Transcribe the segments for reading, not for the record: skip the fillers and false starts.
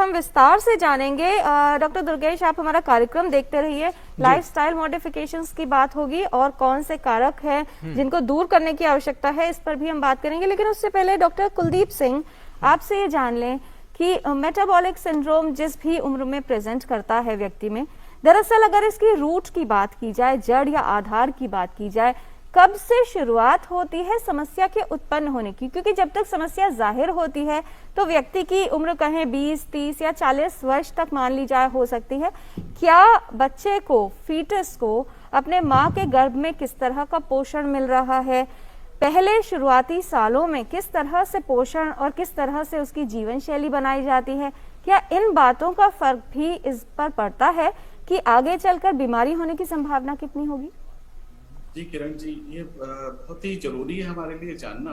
हम विस्तार से जानेंगे। डॉक्टर दुर्गेश, आप हमारा कार्यक्रम देखते रहिए। लाइफस्टाइल मॉडिफिकेशंस की बात होगी और कौन से कारक हैं जिनको दूर करने की आवश्यकता है, इस पर भी हम बात करेंगे। लेकिन उससे पहले डॉक्टर कुलदीप सिंह, आपसे ये जान लें कि मेटाबॉलिक सिंड्रोम जिस भी उम्र में प्रेजेंट करता है व्यक्ति में, दरअसल अगर इसकी रूट की बात की जाए, जड़ या आधार की बात की जाए, कब से शुरुआत होती है समस्या के उत्पन्न होने की? क्योंकि जब तक समस्या जाहिर होती है तो व्यक्ति की उम्र कहें 20, 30 या 40 वर्ष तक मान ली जाए हो सकती है। क्या बच्चे को, फीटस को अपने माँ के गर्भ में किस तरह का पोषण मिल रहा है, पहले शुरुआती सालों में किस तरह से पोषण और किस तरह से उसकी जीवन शैली बनाई जाती है, क्या इन बातों का फर्क भी इस पर पड़ता है कि आगे चलकर बीमारी होने की संभावना कितनी होगी? जी किरण जी, ये बहुत ही जरूरी है हमारे लिए जानना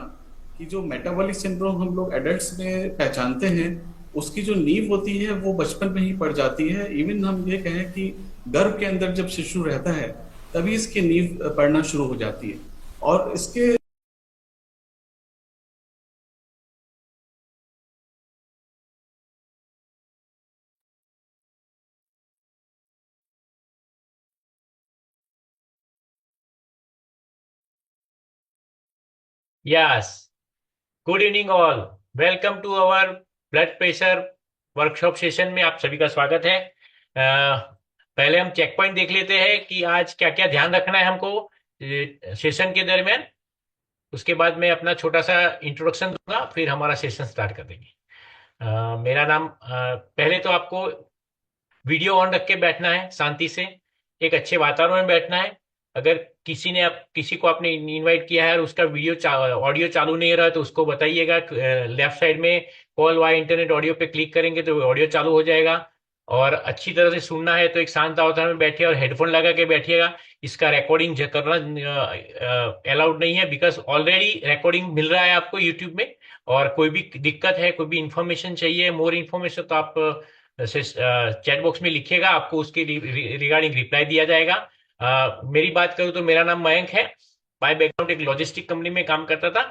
कि जो मेटाबॉलिक सिंड्रोम हम लोग एडल्ट्स में पहचानते हैं, उसकी जो नींव होती है वो बचपन में ही पड़ जाती है। इवन हम ये कहें कि गर्भ के अंदर जब शिशु रहता है तभी इसकी नींव पड़ना शुरू हो जाती है। और इसके Yes. Good evening all. Welcome to our blood pressure workshop session में आप सभी का स्वागत है। पहले हम चेक पॉइंट देख लेते हैं कि आज क्या क्या ध्यान रखना है हमको सेशन के दरमियान। उसके बाद मैं अपना छोटा सा इंट्रोडक्शन दूंगा, फिर हमारा सेशन स्टार्ट कर देंगे। मेरा नाम पहले तो आपको वीडियो ऑन रख के बैठना है, शांति से एक अच्छे वातावरण में बैठना है। अगर किसी को आपने इनवाइट किया है और उसका ऑडियो चालू नहीं हो रहा है तो उसको बताइएगा। लेफ्ट साइड में कॉल वाया इंटरनेट ऑडियो पे क्लिक करेंगे तो ऑडियो चालू हो जाएगा। और अच्छी तरह से सुनना है तो एक शांत वातावरण में बैठिए और हेडफोन लगा के बैठिएगा। इसका रिकॉर्डिंग करना अलाउड नहीं है, बिकॉज ऑलरेडी रिकॉर्डिंग मिल रहा है आपको यूट्यूब में। और कोई भी दिक्कत है, कोई भी इंफॉर्मेशन चाहिए, मोर इन्फॉर्मेशन, तो आप चैट बॉक्स में लिखिएगा, आपको उसके रिगार्डिंग रिप्लाई दिया जाएगा। मेरी बात करूं तो मेरा नाम मयंक है। बाय बैकग्राउंड एक लॉजिस्टिक कंपनी में काम करता था।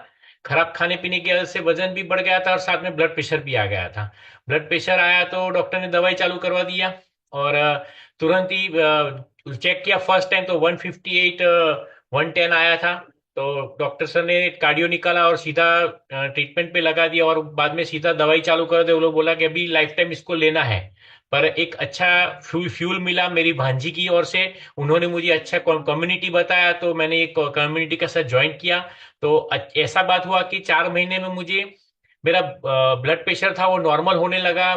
खराब खाने पीने की वजह से वजन भी बढ़ गया था और साथ में ब्लड प्रेशर भी आ गया था। ब्लड प्रेशर आया तो डॉक्टर ने दवाई चालू करवा दिया और तुरंत ही चेक किया। फर्स्ट टाइम तो 158 110 आया था। तो डॉक्टर सर ने कार्डियो निकाला और सीधा ट्रीटमेंट पे लगा दिया और बाद में सीधा दवाई चालू कर दे। वो लोग बोला कि अभी लाइफ टाइम इसको लेना है। पर एक अच्छा फ्यूल मिला मेरी भांजी की ओर से। उन्होंने मुझे अच्छा कम्युनिटी बताया तो मैंने एक कम्युनिटी के साथ ज्वाइन किया। तो ऐसा बात हुआ कि 4 महीने में मुझे मेरा ब्लड प्रेशर था वो नॉर्मल होने लगा।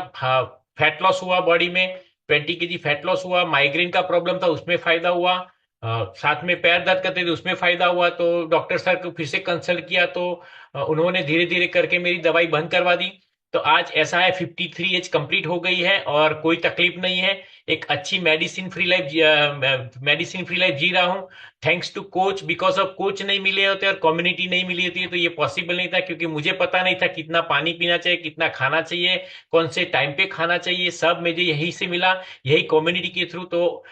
फैट लॉस हुआ बॉडी में, 20 kg फैट लॉस हुआ। माइग्रेन का प्रॉब्लम था, उसमें फायदा हुआ। साथ में पैर दर्द करते थे, उसमें फायदा हुआ। तो डॉक्टर सर को फिर से कंसल्ट किया तो उन्होंने धीरे धीरे करके मेरी दवाई बंद करवा दी। तो आज ऐसा है 53 एज कंप्लीट हो गई है और कोई तकलीफ नहीं है। एक अच्छी मेडिसिन फ्री लाइफ जी रहा हूँ, thanks to coach. Because of coach नहीं मिले होते और कम्युनिटी नहीं मिली होती तो ये पॉसिबल नहीं था, क्योंकि मुझे पता नहीं था कितना पानी पीना चाहिए, कितना खाना चाहिए, कौन से टाइम पे खाना चाहिए। सब मुझे यही से मिला, यही कम्युनिटी के थ्रू। तो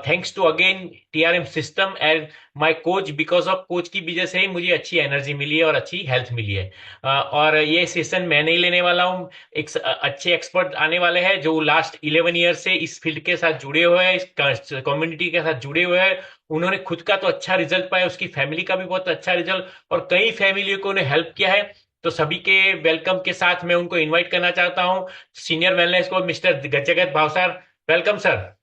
thanks to again TRM system and my coach. Because of coach की वजह से ही मुझे अच्छी एनर्जी मिली है और अच्छी हेल्थ मिली है। और ये सेशन मैं नहीं लेने वाला हूँ, एक अच्छे एक्सपर्ट आने वाले हैं जो लास्ट 11 ईयर से इस फील्ड के साथ जुड़े हुए हैं, इस कम्युनिटी के साथ जुड़े हुए हैं। उन्होंने खुद का तो अच्छा रिजल्ट पाया, उसकी फैमिली का भी बहुत अच्छा रिजल्ट, और कई फैमिली को उन्हें हेल्प किया है। तो सभी के वेलकम के साथ मैं उनको इनवाइट करना चाहता हूँ senior wellness coach mister Jagat Bhavsar. Welcome sir.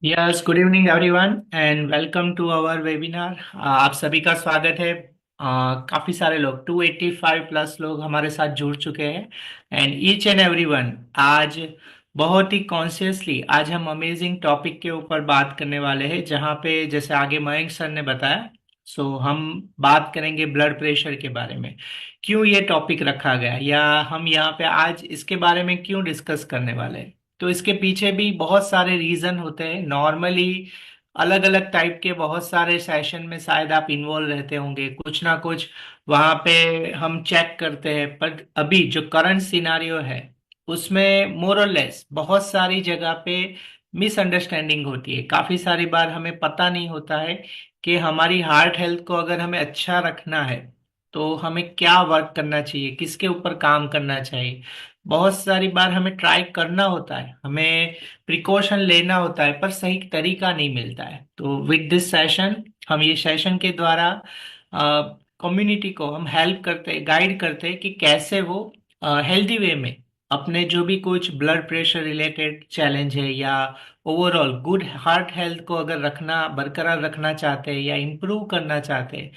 Yes, good evening everyone and welcome to our webinar. आप सभी का स्वागत है। काफ़ी सारे लोग, 285 प्लस लोग हमारे साथ जुड़ चुके हैं एंड ईच एंड एवरीवन आज बहुत ही कॉन्शियसली आज हम अमेजिंग टॉपिक के ऊपर बात करने वाले हैं, जहाँ पे जैसे आगे मयंक सर ने बताया। सो हम बात करेंगे ब्लड प्रेशर के बारे में, क्यों ये टॉपिक रखा गया या हम यहाँ पे आज इसके बारे में क्यों डिस्कस करने वाले हैं। तो इसके पीछे भी बहुत सारे रीजन होते हैं। नॉर्मली अलग अलग टाइप के बहुत सारे सेशन में शायद आप इन्वॉल्व रहते होंगे, कुछ ना कुछ वहाँ पे हम चेक करते हैं। पर अभी जो करंट सिनारियो है उसमें मोर और लेस बहुत सारी जगह पे मिसअंडरस्टैंडिंग होती है। काफी सारी बार हमें पता नहीं होता है कि हमारी हार्ट हेल्थ को अगर हमें अच्छा रखना है तो हमें क्या वर्क करना चाहिए, किसके ऊपर काम करना चाहिए। बहुत सारी बार हमें ट्राई करना होता है, हमें प्रिकॉशन लेना होता है, पर सही तरीका नहीं मिलता है। तो विद दिस सेशन, हम ये सेशन के द्वारा कम्युनिटी को हम हेल्प करते, गाइड करते हैं कि कैसे वो हेल्दी वे में अपने जो भी कुछ ब्लड प्रेशर रिलेटेड चैलेंज है या ओवरऑल गुड हार्ट हेल्थ को अगर रखना, बरकरार रखना चाहते हैं या इम्प्रूव करना चाहते हैं,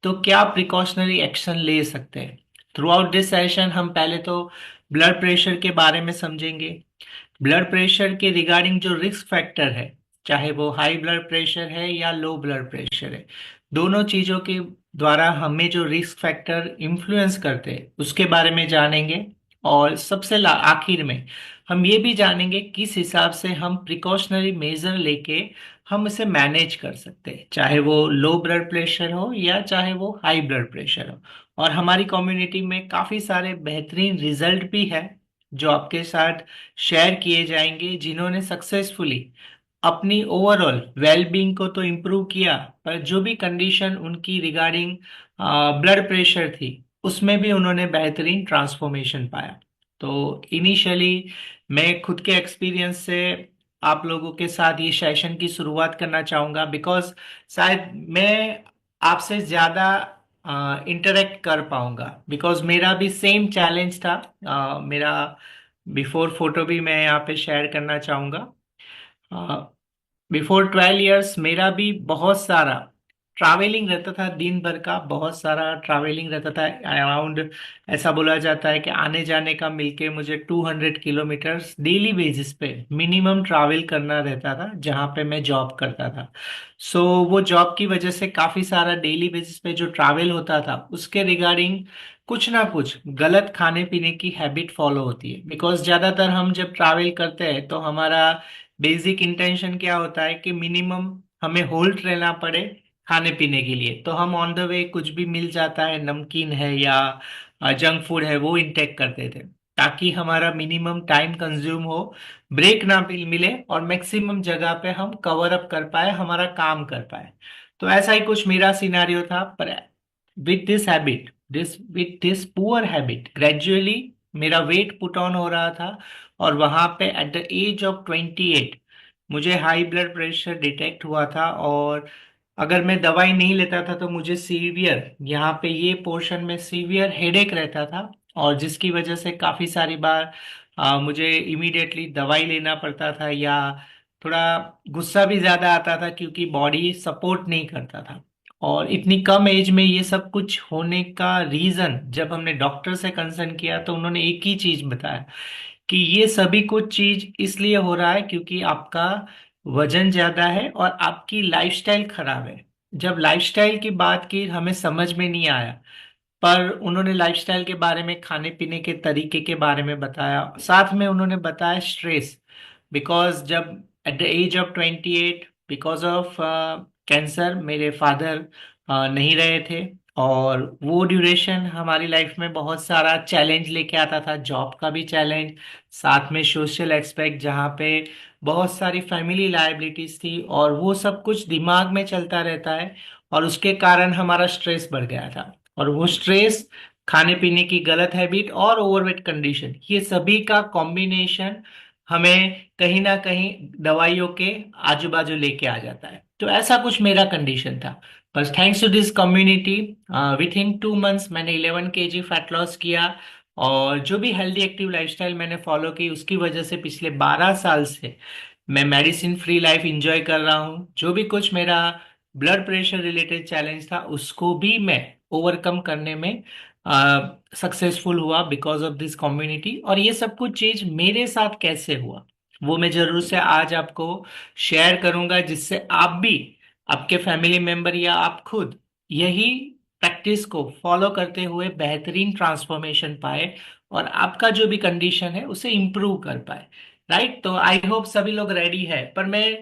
तो क्या प्रिकॉशनरी एक्शन ले सकते हैं। थ्रू आउट दिस सेशन हम पहले तो ब्लड प्रेशर के बारे में समझेंगे। ब्लड प्रेशर के रिगार्डिंग जो रिस्क फैक्टर है, चाहे वो हाई ब्लड प्रेशर है या लो ब्लड प्रेशर है, दोनों चीजों के द्वारा हमें जो रिस्क फैक्टर इन्फ्लुएंस करते हैं उसके बारे में जानेंगे। और सबसे आखिर में हम ये भी जानेंगे किस हिसाब से हम प्रिकॉशनरी मेजर लेके हम इसे मैनेज कर सकते हैं, चाहे वो लो ब्लड प्रेशर हो या चाहे वो हाई ब्लड प्रेशर हो। और हमारी कम्युनिटी में काफी सारे बेहतरीन रिजल्ट भी है जो आपके साथ शेयर किए जाएंगे, जिन्होंने सक्सेसफुली अपनी ओवरऑल वेलबींग को तो इम्प्रूव किया, पर जो भी कंडीशन उनकी रिगार्डिंग ब्लड प्रेशर थी उसमें भी उन्होंने बेहतरीन ट्रांसफॉर्मेशन पाया। तो इनिशियली मैं खुद के एक्सपीरियंस से आप लोगों के साथ ये सेशन की शुरुआत करना चाहूँगा, बिकॉज शायद मैं आपसे ज़्यादा इंटरेक्ट कर पाऊंगा, बिकॉज मेरा भी सेम चैलेंज था। मेरा बिफोर फोटो भी मैं यहाँ पे शेयर करना चाहूँगा। बिफोर 12 इयर्स मेरा भी बहुत सारा ट्रैवलिंग रहता था, दिन भर का बहुत सारा ट्रैवलिंग रहता था। अराउंड ऐसा बोला जाता है कि आने जाने का मिलके मुझे 200 किलोमीटर्स डेली बेसिस पे मिनिमम ट्रैवल करना रहता था जहाँ पे मैं जॉब करता था। सो वो जॉब की वजह से काफ़ी सारा डेली बेसिस पे जो ट्रैवल होता था उसके रिगार्डिंग कुछ ना कुछ गलत खाने पीने की हैबिट फॉलो होती है। बिकॉज ज़्यादातर हम जब ट्रैवल करते हैं तो हमारा बेसिक इंटेंशन क्या होता है कि मिनिमम हमें होल्ड रहना पड़े खाने पीने के लिए। तो हम ऑन द वे कुछ भी मिल जाता है, नमकीन है या जंक फूड है, वो इंटेक करते थे ताकि हमारा मिनिमम टाइम कंज्यूम हो, ब्रेक ना मिले और मैक्सिमम जगह पे हम कवर अप कर पाए, हमारा काम कर पाए। तो ऐसा ही कुछ मेरा सिनारियो था। पर with this habit, with this poor habit, gradually मेरा वेट पुट ऑन हो रहा था और वहां पे एट द एज ऑफ 28 मुझे हाई ब्लड प्रेशर डिटेक्ट हुआ था। और अगर मैं दवाई नहीं लेता था तो मुझे सीवियर, यहाँ पे ये पोर्शन में सीवियर हेडेक रहता था, और जिसकी वजह से काफ़ी सारी बार मुझे इमीडिएटली दवाई लेना पड़ता था, या थोड़ा गुस्सा भी ज़्यादा आता था क्योंकि बॉडी सपोर्ट नहीं करता था। और इतनी कम एज में ये सब कुछ होने का रीज़न जब हमने डॉक्टर से कंसर्न किया तो उन्होंने एक ही चीज़ बताया कि ये सभी कुछ चीज इसलिए हो रहा है क्योंकि आपका वजन ज्यादा है और आपकी लाइफस्टाइल खराब है। जब लाइफस्टाइल की बात की हमें समझ में नहीं आया, पर उन्होंने लाइफस्टाइल के बारे में, खाने पीने के तरीके के बारे में बताया, साथ में उन्होंने बताया स्ट्रेस। बिकॉज जब at the age of 28 because of cancer मेरे फादर नहीं रहे थे, और वो ड्यूरेशन हमारी लाइफ में बहुत सारा चैलेंज लेके आता था, जॉब का भी चैलेंज, साथ में सोशल एक्सपेक्ट जहाँ पे बहुत सारी फैमिली लायबिलिटीज थी, और वो सब कुछ दिमाग में चलता रहता है और उसके कारण हमारा स्ट्रेस बढ़ गया था। और वो स्ट्रेस, खाने पीने की गलत हैबिट और ओवरवेट कंडीशन, ये सभी का कॉम्बिनेशन हमें कहीं ना कहीं दवाइयों के आजू बाजू लेके आ जाता है। तो ऐसा कुछ मेरा कंडीशन था। बस thanks to this community within 2 months मैंने 11 kg फैट लॉस किया, और जो भी हेल्दी एक्टिव लाइफस्टाइल मैंने फॉलो की उसकी वजह से पिछले 12 साल से मैं मेडिसिन फ्री लाइफ इंजॉय कर रहा हूँ। जो भी कुछ मेरा ब्लड प्रेशर रिलेटेड चैलेंज था उसको भी मैं ओवरकम करने में सक्सेसफुल हुआ बिकॉज ऑफ दिस कम्युनिटी। और ये सब कुछ चीज मेरे साथ कैसे हुआ वो मैं जरूर से आज आपको शेयर करूंगा, जिससे आप भी, आपके फैमिली मेंबर या आप खुद यही प्रैक्टिस को फॉलो करते हुए बेहतरीन ट्रांसफॉर्मेशन पाए और आपका जो भी कंडीशन है उसे इम्प्रूव कर पाए। राइट, तो आई होप सभी लोग रेडी है। पर मैं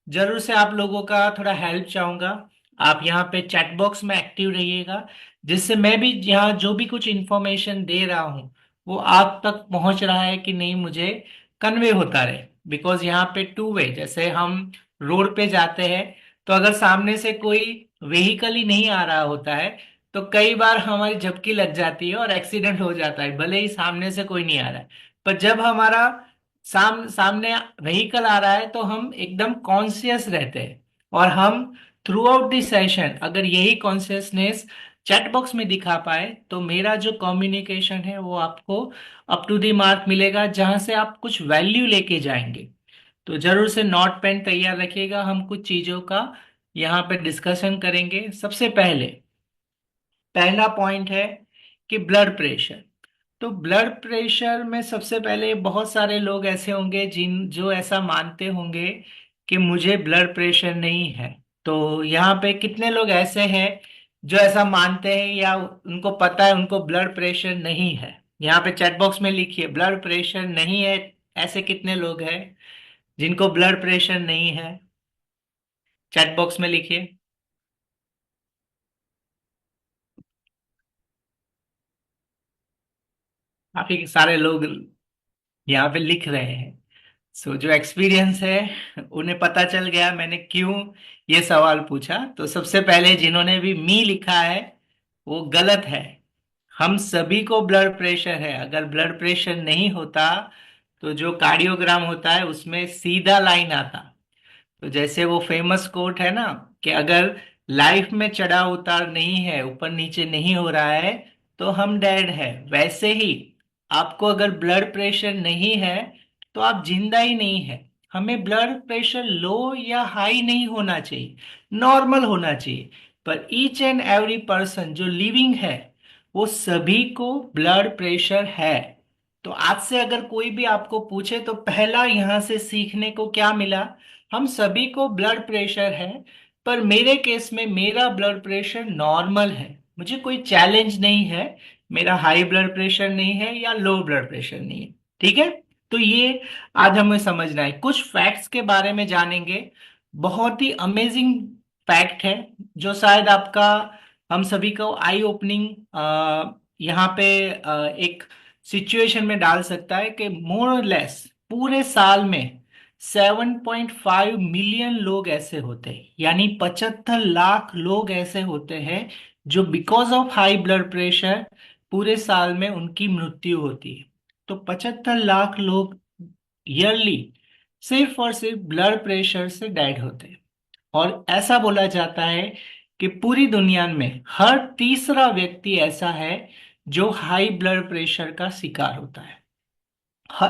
जरूर से आप लोगों का थोड़ा हेल्प चाहूंगा। आप यहाँ पे चैट बॉक्स में एक्टिव रहिएगा, जिससे मैं भी यहाँ जो भी कुछ इंफॉर्मेशन दे रहा हूँ वो आप तक पहुंच रहा है कि नहीं मुझे कन्वे होता रहे। बिकॉज यहाँ पे टू वे, जैसे हम रोड पे जाते हैं तो अगर सामने से कोई व्हीकल ही नहीं आ रहा होता है तो कई बार हमारी झपकी लग जाती है और एक्सीडेंट हो जाता है, भले ही सामने से कोई नहीं आ रहा है। पर जब हमारा सामने व्हीकल आ रहा है तो हम एकदम कॉन्शियस रहते हैं, और हम थ्रू आउट द सेशन अगर यही कॉन्शियसनेस चैट बॉक्स में दिखा पाए तो मेरा जो कम्युनिकेशन है वो आपको अप टू द मार्क मिलेगा, जहां से आप कुछ वैल्यू लेके जाएंगे। तो जरूर से नोट पेन तैयार रखिएगा, हम कुछ चीजों का यहाँ पे डिस्कशन करेंगे। सबसे पहला पॉइंट है कि ब्लड प्रेशर। तो ब्लड प्रेशर में सबसे पहले बहुत सारे लोग ऐसे होंगे जिन जो ऐसा मानते होंगे कि मुझे ब्लड प्रेशर नहीं है। तो यहाँ पे कितने लोग ऐसे हैं जो ऐसा मानते हैं या उनको पता है उनको ब्लड प्रेशर नहीं है? यहाँ पे चैट बॉक्स में लिखिए ब्लड प्रेशर नहीं है। ऐसे कितने लोग हैं जिनको ब्लड प्रेशर नहीं है? चैट बॉक्स में लिखिए। काफी सारे लोग यहाँ पे लिख रहे हैं। सो जो एक्सपीरियंस है उन्हें पता चल गया मैंने क्यों ये सवाल पूछा। तो सबसे पहले जिन्होंने भी मी लिखा है वो गलत है। हम सभी को ब्लड प्रेशर है। अगर ब्लड प्रेशर नहीं होता तो जो कार्डियोग्राम होता है उसमें सीधा लाइन आता। तो जैसे वो फेमस कोट है ना कि अगर लाइफ में चढ़ाव उतार नहीं है, ऊपर नीचे नहीं हो रहा है, तो हम डेड है। वैसे ही आपको अगर ब्लड प्रेशर नहीं है तो आप जिंदा ही नहीं है। हमें ब्लड प्रेशर लो या हाई नहीं होना चाहिए, नॉर्मल होना चाहिए। पर ईच एंड एवरी पर्सन जो लिविंग है वो सभी को ब्लड प्रेशर है। तो आज से अगर कोई भी आपको पूछे तो पहला यहां से सीखने को क्या मिला? हम सभी को ब्लड प्रेशर है, पर मेरे केस में मेरा ब्लड प्रेशर नॉर्मल है। मुझे कोई चैलेंज नहीं है, मेरा हाई ब्लड प्रेशर नहीं है या लो ब्लड प्रेशर नहीं है। ठीक है? तो ये आज हमें समझना है। कुछ फैक्ट्स के बारे में जानेंगे। बहुत ही अमेजिंग फैक्ट है जो शायद आपका हम सभी को आई ओपनिंग यहाँ पे एक सिचुएशन में डाल सकता है कि मोर और लेस पूरे साल में 7.5 मिलियन लोग ऐसे होते हैं, यानी 75 लाख लोग ऐसे होते हैं जो because of high blood pressure पूरे साल में उनकी मृत्यु होती है। तो 75 लाख लोग ईयरली सिर्फ और सिर्फ ब्लड प्रेशर से डेड होते हैं। और ऐसा बोला जाता है कि पूरी दुनिया में हर तीसरा व्यक्ति ऐसा है जो हाई ब्लड प्रेशर का शिकार होता है,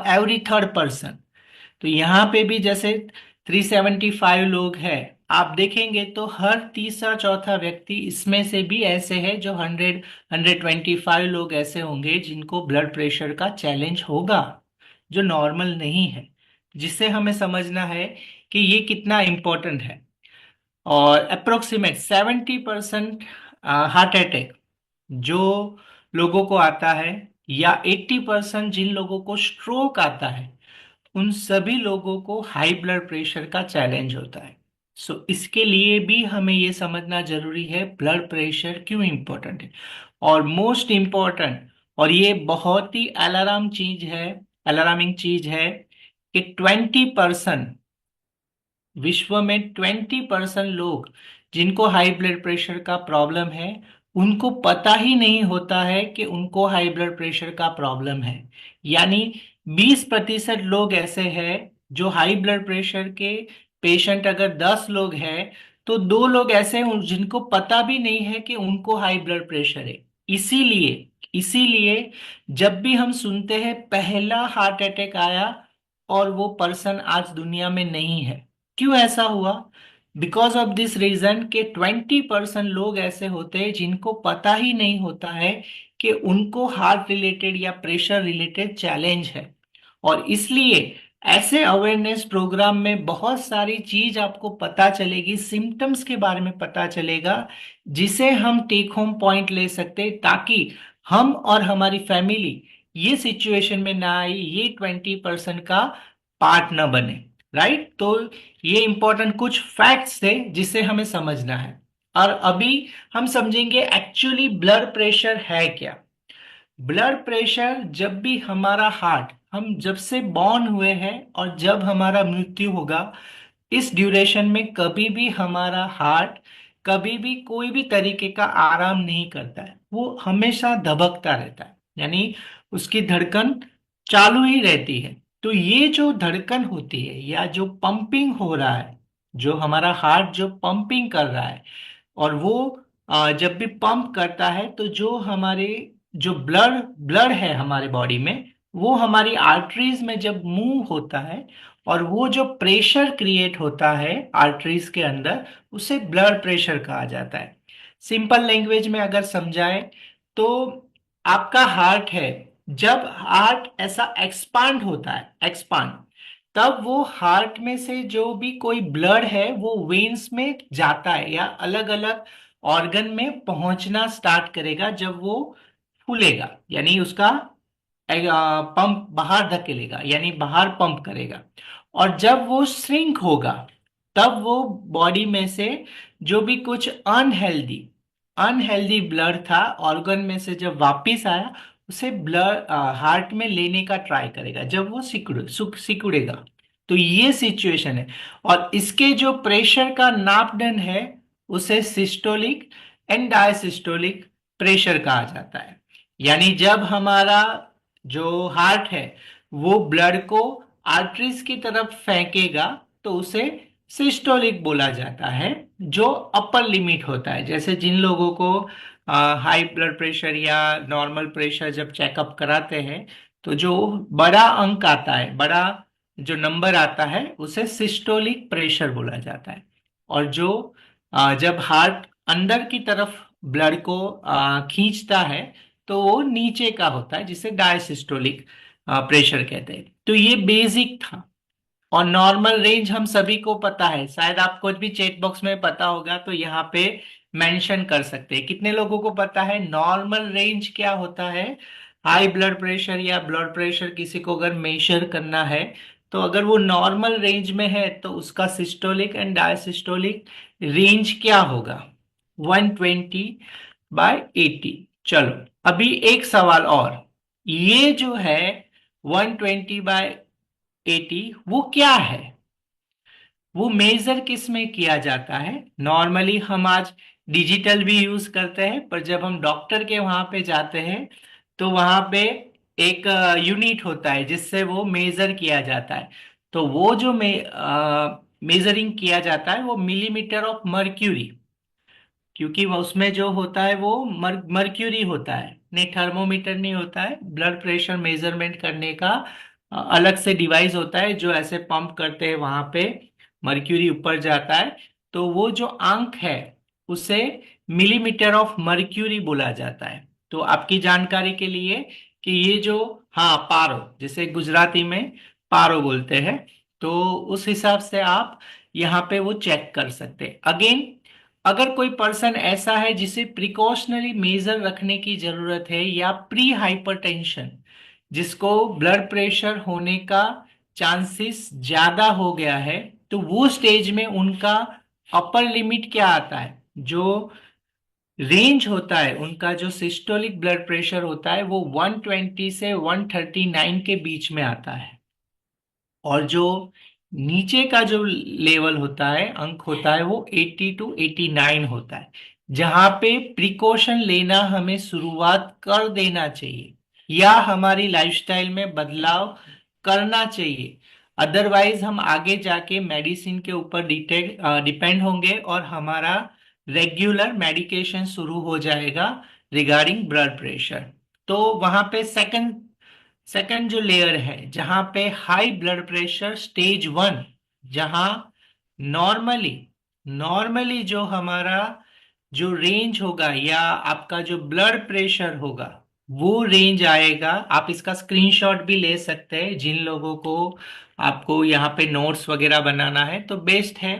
एवरी थर्ड पर्सन। तो यहाँ पे भी जैसे 375 लोग हैं, आप देखेंगे तो हर तीसरा चौथा व्यक्ति इसमें से भी ऐसे है जो 125 लोग ऐसे होंगे जिनको ब्लड प्रेशर का चैलेंज होगा, जो नॉर्मल नहीं है। जिससे हमें समझना है कि ये कितना इम्पोर्टेंट है। और अप्रोक्सीमेट 70% हार्ट अटैक जो लोगों को आता है, या 80% जिन लोगों को स्ट्रोक आता है, उन सभी लोगों को हाई ब्लड प्रेशर का चैलेंज होता है। सो इसके लिए भी हमें ये समझना जरूरी है ब्लड प्रेशर क्यों इंपॉर्टेंट है। और मोस्ट इम्पॉर्टेंट, और ये बहुत ही अलार्मिंग चीज है कि 20%, विश्व में 20% लोग जिनको हाई ब्लड प्रेशर का प्रॉब्लम है उनको पता ही नहीं होता है कि उनको हाई ब्लड प्रेशर का प्रॉब्लम है। यानी 20% लोग ऐसे हैं जो हाई ब्लड प्रेशर के पेशेंट, अगर 10 लोग हैं तो 2 लोग ऐसे हैं जिनको पता भी नहीं है कि उनको हाई ब्लड प्रेशर है। इसीलिए इसीलिए जब भी हम सुनते हैं पहला हार्ट अटैक आया और वो पर्सन आज दुनिया में नहीं है, क्यों ऐसा हुआ? बिकॉज ऑफ दिस रीजन के 20% लोग ऐसे होते हैं जिनको पता ही नहीं होता है कि उनको हार्ट रिलेटेड या प्रेशर रिलेटेड चैलेंज है। और इसलिए ऐसे अवेयरनेस प्रोग्राम में बहुत सारी चीज आपको पता चलेगी, सिम्टम्स के बारे में पता चलेगा, जिसे हम टेक होम पॉइंट ले सकते हैं, ताकि हम और हमारी फैमिली ये सिचुएशन में ना आए, ये 20% का पार्ट ना बने। राइट? तो ये इंपॉर्टेंट कुछ फैक्ट्स थे जिसे हमें समझना है। और अभी हम समझेंगे एक्चुअली ब्लड प्रेशर है क्या। ब्लड प्रेशर जब भी हमारा हार्ट, हम जब से बॉर्न हुए हैं और जब हमारा मृत्यु होगा, इस ड्यूरेशन में कभी भी हमारा हार्ट कभी भी कोई भी तरीके का आराम नहीं करता है। वो हमेशा धबकता रहता है, यानी उसकी धड़कन चालू ही रहती है। तो ये जो धड़कन होती है या जो पंपिंग हो रहा है, जो हमारा हार्ट जो पंपिंग कर रहा है, और वो जब भी पंप करता है तो जो हमारे जो ब्लड ब्लड है हमारे बॉडी में, वो हमारी आर्टरीज में जब मूव होता है, और वो जो प्रेशर क्रिएट होता है आर्टरीज के अंदर, उसे ब्लड प्रेशर कहा जाता है। सिंपल लैंग्वेज में अगर समझाएं तो आपका हार्ट है, जब हार्ट ऐसा एक्सपांड होता है, एक्सपांड, तब वो हार्ट में से जो भी कोई ब्लड है वो वेन्स में जाता है या अलग अलग ऑर्गन में पहुंचना स्टार्ट करेगा। जब वो फूलेगा यानी उसका पंप बाहर धकेलेगा यानी बाहर पंप करेगा, और जब वो श्रिंक होगा तब वो बॉडी में से जो भी कुछ अनहेल्दी अनहेल्दी ब्लड था ऑर्गन में से जब वापिस आया, उसे ब्लड हार्ट में लेने का ट्राई करेगा जब वो सिकुड़ेगा। तो ये सिचुएशन है, और इसके जो प्रेशर का नापदन है उसे सिस्टोलिक एंड डायसिस्टोलिक प्रेशर कहा जाता है। यानी जब हमारा जो हार्ट है वो ब्लड को आर्टरीज की तरफ फेंकेगा तो उसे सिस्टोलिक बोला जाता है, जो अपर लिमिट होता है। जैसे जिन लोगों को हाई ब्लड प्रेशर या नॉर्मल प्रेशर जब चेकअप कराते हैं तो जो बड़ा अंक आता है, बड़ा जो नंबर आता है, उसे सिस्टोलिक प्रेशर बोला जाता है। और जो जब हार्ट अंदर की तरफ ब्लड को खींचता है तो वो नीचे का होता है, जिसे डायसिस्टोलिक प्रेशर कहते हैं। तो ये बेसिक था। और नॉर्मल रेंज हम सभी को पता है, शायद आपको भी चेक बॉक्स में पता होगा तो यहाँ पे मेंशन कर सकते हैं। कितने लोगों को पता है नॉर्मल रेंज क्या होता है? हाई ब्लड प्रेशर या ब्लड प्रेशर किसी को अगर मेजर करना है तो अगर वो नॉर्मल रेंज में है तो उसका सिस्टोलिक एंड डायसिस्टोलिक रेंज क्या होगा? 120/80। चलो अभी एक सवाल और, ये जो है 120/80 वो क्या है? वो मेजर किस में किया जाता है? नॉर्मली हम आज डिजिटल भी यूज करते हैं, पर जब हम डॉक्टर के वहां पे जाते हैं तो वहां पे एक यूनिट होता है जिससे वो मेजर किया जाता है। तो वो जो मेजरिंग किया जाता है वो मिलीमीटर ऑफ मर्क्यूरी, क्योंकि वो उसमें जो होता है वो मर्क्यूरी होता है, नहीं थर्मोमीटर नहीं होता है। ब्लड प्रेशर मेजरमेंट करने का अलग से डिवाइस होता है जो ऐसे पंप करते हैं, वहां पे मर्क्यूरी ऊपर जाता है। तो वो जो अंक है उसे मिलीमीटर ऑफ मर्क्यूरी बोला जाता है। तो आपकी जानकारी के लिए कि ये जो, हाँ पारो, जिसे गुजराती में पारो बोलते हैं, तो उस हिसाब से आप यहाँ पे वो चेक कर सकते हैं। अगेन, अगर कोई पर्सन ऐसा है जिसे प्रिकॉशनरी मेजर रखने की जरूरत है, या प्री हाइपरटेंशन, जिसको ब्लड प्रेशर होने का चांसेस ज्यादा हो गया है, तो वो स्टेज में उनका अपर लिमिट क्या आता है? जो रेंज होता है उनका, जो सिस्टोलिक ब्लड प्रेशर होता है, वो 120 से 139 के बीच में आता है। और जो नीचे का जो लेवल होता है, अंक होता है, वो 80 to 89 होता है, जहां पे प्रिकॉशन लेना हमें शुरुआत कर देना चाहिए या हमारी लाइफस्टाइल में बदलाव करना चाहिए। अदरवाइज हम आगे जाके मेडिसिन के ऊपर डिपेंड होंगे और हमारा रेगुलर मेडिकेशन शुरू हो जाएगा रिगार्डिंग ब्लड प्रेशर। तो वहां पे सेकंड जो लेयर है, जहां पे हाई ब्लड प्रेशर स्टेज 1, जहां नॉर्मली जो हमारा जो रेंज होगा या आपका जो ब्लड प्रेशर होगा वो रेंज आएगा। आप इसका स्क्रीनशॉट भी ले सकते हैं। जिन लोगों को आपको यहाँ पे नोट्स वगैरह बनाना है तो बेस्ट है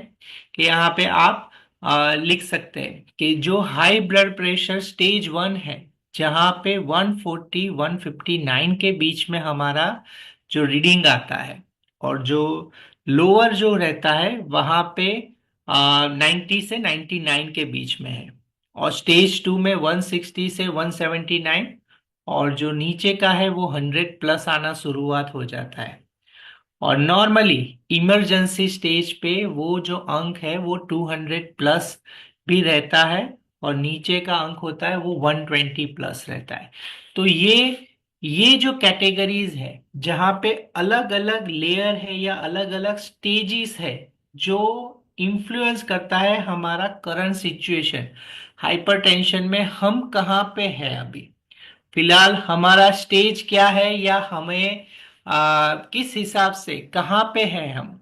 कि यहाँ पे आप लिख सकते हैं कि जो हाई ब्लड प्रेशर स्टेज 1 है, जहां पे 140 159 के बीच में हमारा जो रीडिंग आता है, और जो लोअर जो रहता है वहां पे 90 से 99 के बीच में है, और स्टेज 2 में 160 से 179, और जो नीचे का है वो 100 प्लस आना शुरुआत हो जाता है। और नॉर्मली इमरजेंसी स्टेज पे वो जो अंक है वो 200 प्लस भी रहता है, और नीचे का अंक होता है वो 120 प्लस रहता है। तो ये ये जो कैटेगरीज है जहां पे अलग अलग लेयर है या अलग अलग स्टेजेस है जो इन्फ्लुएंस करता है हमारा करंट सिचुएशन, हाइपरटेंशन में हम कहाँ पे है अभी, फिलहाल हमारा स्टेज क्या है, या हमें किस हिसाब से कहाँ पे है हम।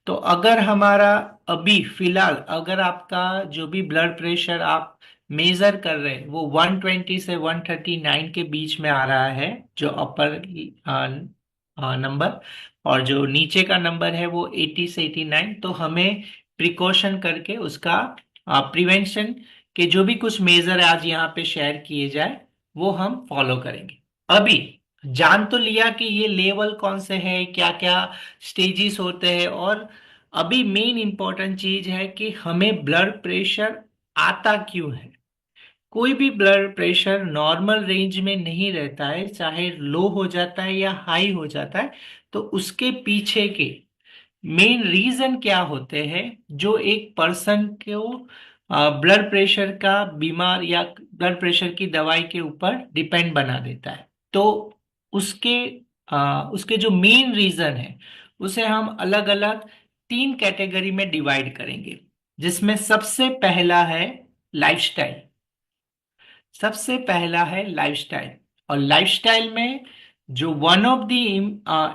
तो अगर हमारा अभी फिलहाल अगर आपका जो भी ब्लड प्रेशर आप मेजर कर रहे हैं वो 120 से 139 के बीच में आ रहा है, जो अपर नंबर, और जो नीचे का नंबर है वो 80 से 89, तो हमें प्रिकॉशन करके उसका प्रिवेंशन के जो भी कुछ मेजर आज यहाँ पे शेयर किए जाए वो हम फॉलो करेंगे। अभी जान तो लिया कि ये लेवल कौन से हैं, क्या क्या स्टेजेस होते हैं, और अभी मेन इंपॉर्टेंट चीज है कि हमें ब्लड प्रेशर आता क्यों है। कोई भी ब्लड प्रेशर नॉर्मल रेंज में नहीं रहता है, चाहे लो हो जाता है या हाई हो जाता है। तो उसके पीछे के मेन रीजन क्या होते हैं जो एक पर्सन को ब्लड प्रेशर का बीमार या ब्लड प्रेशर की दवाई के ऊपर डिपेंड बना देता है। तो उसके उसके जो मेन रीजन है उसे हम अलग अलग 3 कैटेगरी में डिवाइड करेंगे, जिसमें सबसे पहला है लाइफस्टाइल। सबसे पहला है लाइफस्टाइल, और लाइफस्टाइल में जो one of the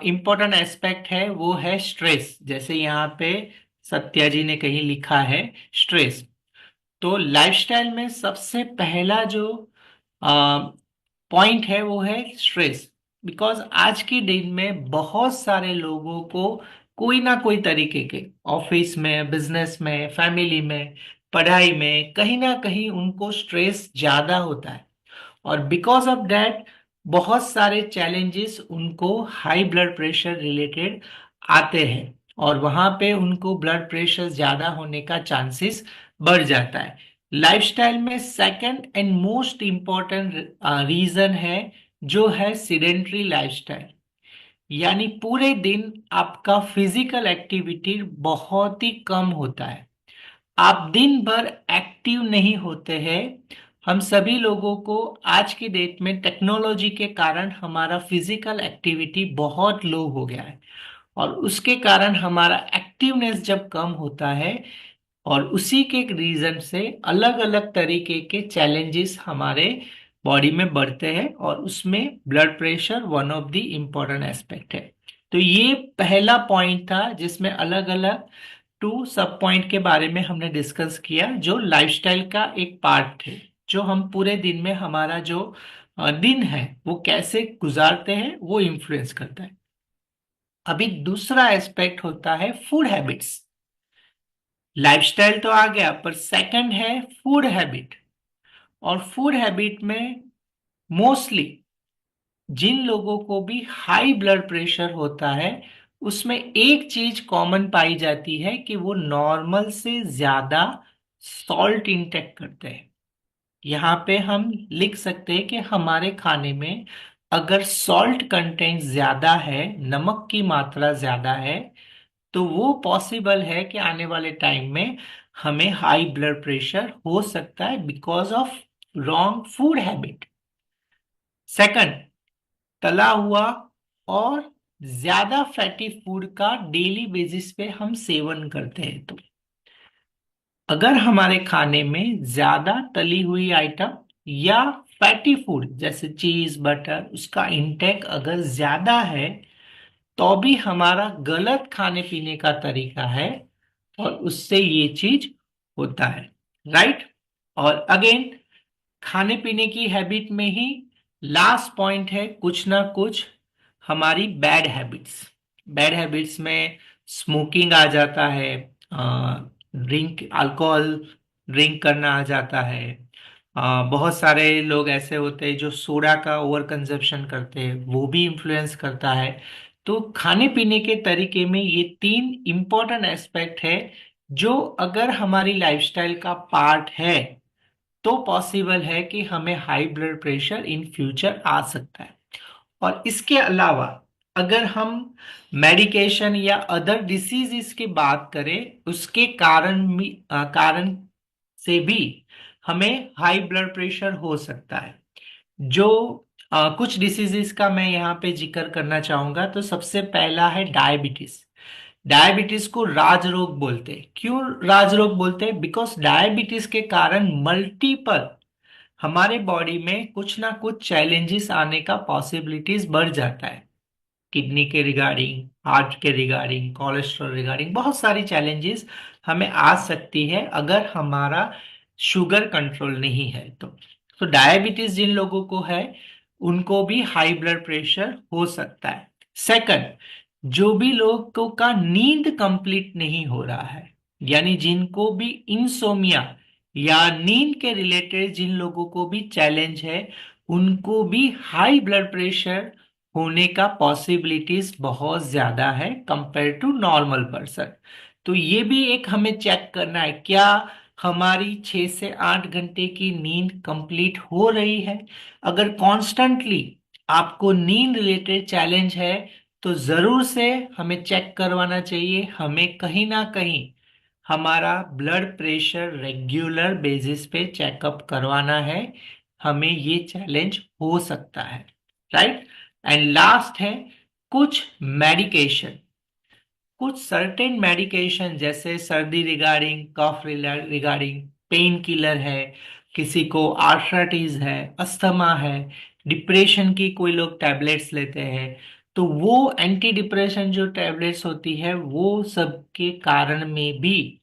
important aspect है वो है स्ट्रेस। जैसे यहाँ पे सत्या जी ने कहीं लिखा है स्ट्रेस। तो लाइफस्टाइल में सबसे पहला जो पॉइंट है वो है स्ट्रेस। बिकॉज आज के दिन में बहुत सारे लोगों को कोई ना कोई तरीके के ऑफिस में, बिजनेस में, फैमिली में, पढ़ाई में कहीं ना कहीं उनको स्ट्रेस ज्यादा होता है, और बिकॉज ऑफ दैट बहुत सारे चैलेंजेस उनको हाई ब्लड प्रेशर रिलेटेड आते हैं, और वहां पे उनको ब्लड प्रेशर ज्यादा होने का चांसेस बढ़ जाता है। लाइफस्टाइल में second and most important reason है जो है सिडेंट्री लाइफस्टाइल, यानी पूरे दिन आपका फिजिकल एक्टिविटी बहुत ही कम होता है, आप दिन भर एक्टिव नहीं होते हैं। हम सभी लोगों को आज की डेट में टेक्नोलॉजी के कारण हमारा फिजिकल एक्टिविटी बहुत लो हो गया है, और उसके कारण हमारा एक्टिवनेस जब कम होता है, और उसी के रीजन से अलग अलग तरीके के चैलेंजेस हमारे बॉडी में बढ़ते हैं, और उसमें blood pressure one of the important aspect है। तो ये पहला पॉइंट था जिसमें अलग अलग 2 सब पॉइंट के बारे में हमने डिस्कस किया, जो लाइफस्टाइल का एक पार्ट थे, जो हम पूरे दिन में हमारा जो दिन है वो कैसे गुजारते हैं वो इन्फ्लुएंस करता है। अभी दूसरा एस्पेक्ट होता है फूड हैबिट्स। लाइफस्टाइल तो आ गया, पर सेकंड है फूड हैबिट। और फूड हैबिट में मोस्टली जिन लोगों को भी हाई ब्लड प्रेशर होता है उसमें एक चीज कॉमन पाई जाती है कि वो नॉर्मल से ज्यादा सॉल्ट इंटेक करते हैं। यहाँ पे हम लिख सकते हैं कि हमारे खाने में अगर सॉल्ट कंटेंट ज्यादा है, नमक की मात्रा ज्यादा है, तो वो पॉसिबल है कि आने वाले टाइम में हमें हाई ब्लड प्रेशर हो सकता है because of wrong food habit. Second, तला हुआ और ज्यादा फैटी फूड का डेली बेसिस पे हम सेवन करते हैं। तो अगर हमारे खाने में ज्यादा तली हुई आइटम या फैटी फूड जैसे चीज, बटर, उसका इंटेक अगर ज्यादा है, तो भी हमारा गलत खाने पीने का तरीका है, और उससे ये चीज होता है। राइट। और अगेन खाने पीने की हैबिट में ही लास्ट पॉइंट है कुछ ना कुछ हमारी बैड हैबिट्स। बैड हैबिट्स में स्मोकिंग आ जाता है, ड्रिंक, अल्कोहल ड्रिंक करना आ जाता है। बहुत सारे लोग ऐसे होते हैं जो सोडा का ओवर कंजप्शन करते हैं, वो भी इन्फ्लुएंस करता है। तो खाने पीने के तरीके में ये 3 इंपॉर्टेंट एस्पेक्ट है जो अगर हमारी लाइफस्टाइल का पार्ट है तो पॉसिबल है कि हमें high blood pressure in future आ सकता है। और इसके अलावा अगर हम मेडिकेशन या अदर डिसीजेस की बात करें, उसके कारण से भी हमें हाई ब्लड प्रेशर हो सकता है। जो कुछ डिसीजेस का मैं यहाँ पे जिक्र करना चाहूंगा। तो सबसे पहला है डायबिटीज। डायबिटीज को राजरोग बोलते हैं। क्यों राजरोग बोलते हैं? बिकॉज डायबिटीज के कारण मल्टीपल हमारे बॉडी में कुछ ना कुछ चैलेंजेस आने का पॉसिबिलिटीज बढ़ जाता है। किडनी के रिगार्डिंग, हार्ट के रिगार्डिंग, कोलेस्ट्रॉल रिगार्डिंग बहुत सारी चैलेंजेस हमें आ सकती है अगर हमारा शुगर कंट्रोल नहीं है तो डायबिटीज जिन लोगों को है उनको भी हाई ब्लड प्रेशर हो सकता है। सेकंड, जो भी लोगों का नींद कंप्लीट नहीं हो रहा है, यानी जिनको भी इंसोमिया या नींद के रिलेटेड जिन लोगों को भी चैलेंज है, उनको भी हाई ब्लड प्रेशर होने का पॉसिबिलिटीज बहुत ज्यादा है कंपेयर टू नॉर्मल पर्सन। तो ये भी एक हमें चेक करना है, क्या हमारी 6 से 8 घंटे की नींद कंप्लीट हो रही है। अगर कॉन्स्टेंटली आपको नींद रिलेटेड चैलेंज है तो जरूर से हमें चेक करवाना चाहिए। हमें कहीं ना कहीं हमारा ब्लड प्रेशर रेगुलर बेसिस पे चेकअप करवाना है। हमें ये चैलेंज हो सकता है, राइट। एंड लास्ट है कुछ मेडिकेशन। कुछ सर्टेन मेडिकेशन जैसे सर्दी रिगार्डिंग, कफ रिगार्डिंग, पेन किलर है, किसी को आर्थराइटिस है, अस्थमा है, डिप्रेशन की कोई लोग टैबलेट्स लेते हैं, तो वो एंटी डिप्रेशन जो टैबलेट्स होती है वो सब के कारण में भी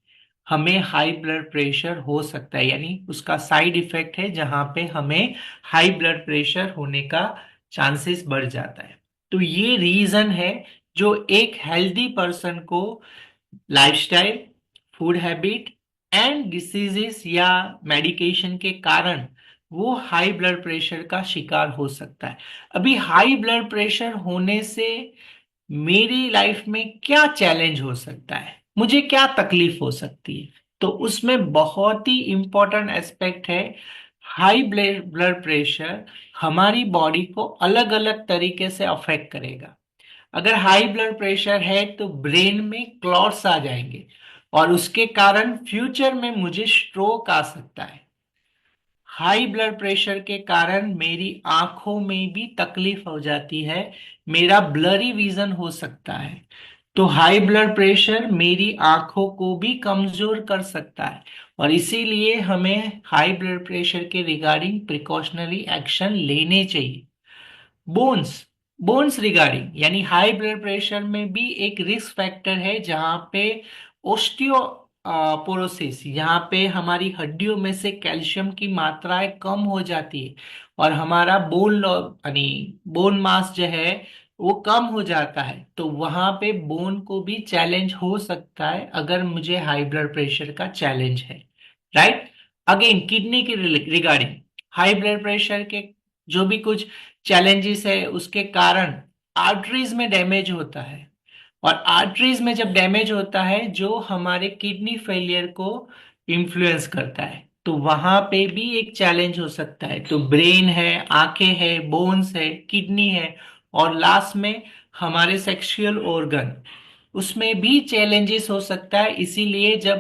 हमें हाई ब्लड प्रेशर हो सकता है। यानी उसका साइड इफेक्ट है जहां पे हमें हाई ब्लड प्रेशर होने का चांसेस बढ़ जाता है। तो ये रीजन है जो एक हेल्दी पर्सन को lifestyle, food habit and diseases या मेडिकेशन के कारण वो हाई ब्लड प्रेशर का शिकार हो सकता है। अभी हाई ब्लड प्रेशर होने से मेरी लाइफ में क्या चैलेंज हो सकता है, मुझे क्या तकलीफ हो सकती है, तो उसमें बहुत ही इंपॉर्टेंट एस्पेक्ट है। हाई ब्लड प्रेशर हमारी बॉडी को अलग अलग तरीके से अफेक्ट करेगा। अगर हाई ब्लड प्रेशर है तो ब्रेन में क्लॉट्स आ जाएंगे और उसके कारण फ्यूचर में मुझे स्ट्रोक आ सकता है। हाई ब्लड प्रेशर के कारण मेरी आंखों में भी तकलीफ हो जाती है, मेरा ब्लरी विजन हो सकता है। तो हाई ब्लड प्रेशर मेरी आंखों को भी कमजोर कर सकता है और इसीलिए हमें हाई ब्लड प्रेशर के रिगार्डिंग प्रिकॉशनरी एक्शन लेने चाहिए। बोन्स बोन्स रिगार्डिंग, यानी हाई ब्लड प्रेशर में भी एक रिस्क फैक्टर है जहां पे ओस्टियोपोरोसिस, यहाँ पे हमारी हड्डियों में से कैल्शियम की मात्राएं कम हो जाती है और हमारा बोन यानी बोन मास जो है वो कम हो जाता है। तो वहां पे बोन को भी चैलेंज हो सकता है अगर मुझे हाई ब्लड प्रेशर का चैलेंज है, राइट। अगेन किडनी की रिगार्डिंग हाई ब्लड प्रेशर के जो भी कुछ चैलेंजेस है उसके कारण आर्टरीज में डैमेज होता है और आर्टरीज में जब डैमेज होता है जो हमारे किडनी फेलियर को इन्फ्लुएंस करता है, तो वहां पे भी एक चैलेंज हो सकता है। तो ब्रेन है, आंखें है, बोन्स है, किडनी है और लास्ट में हमारे सेक्सुअल ऑर्गन, उसमें भी चैलेंजेस हो सकता है। इसीलिए जब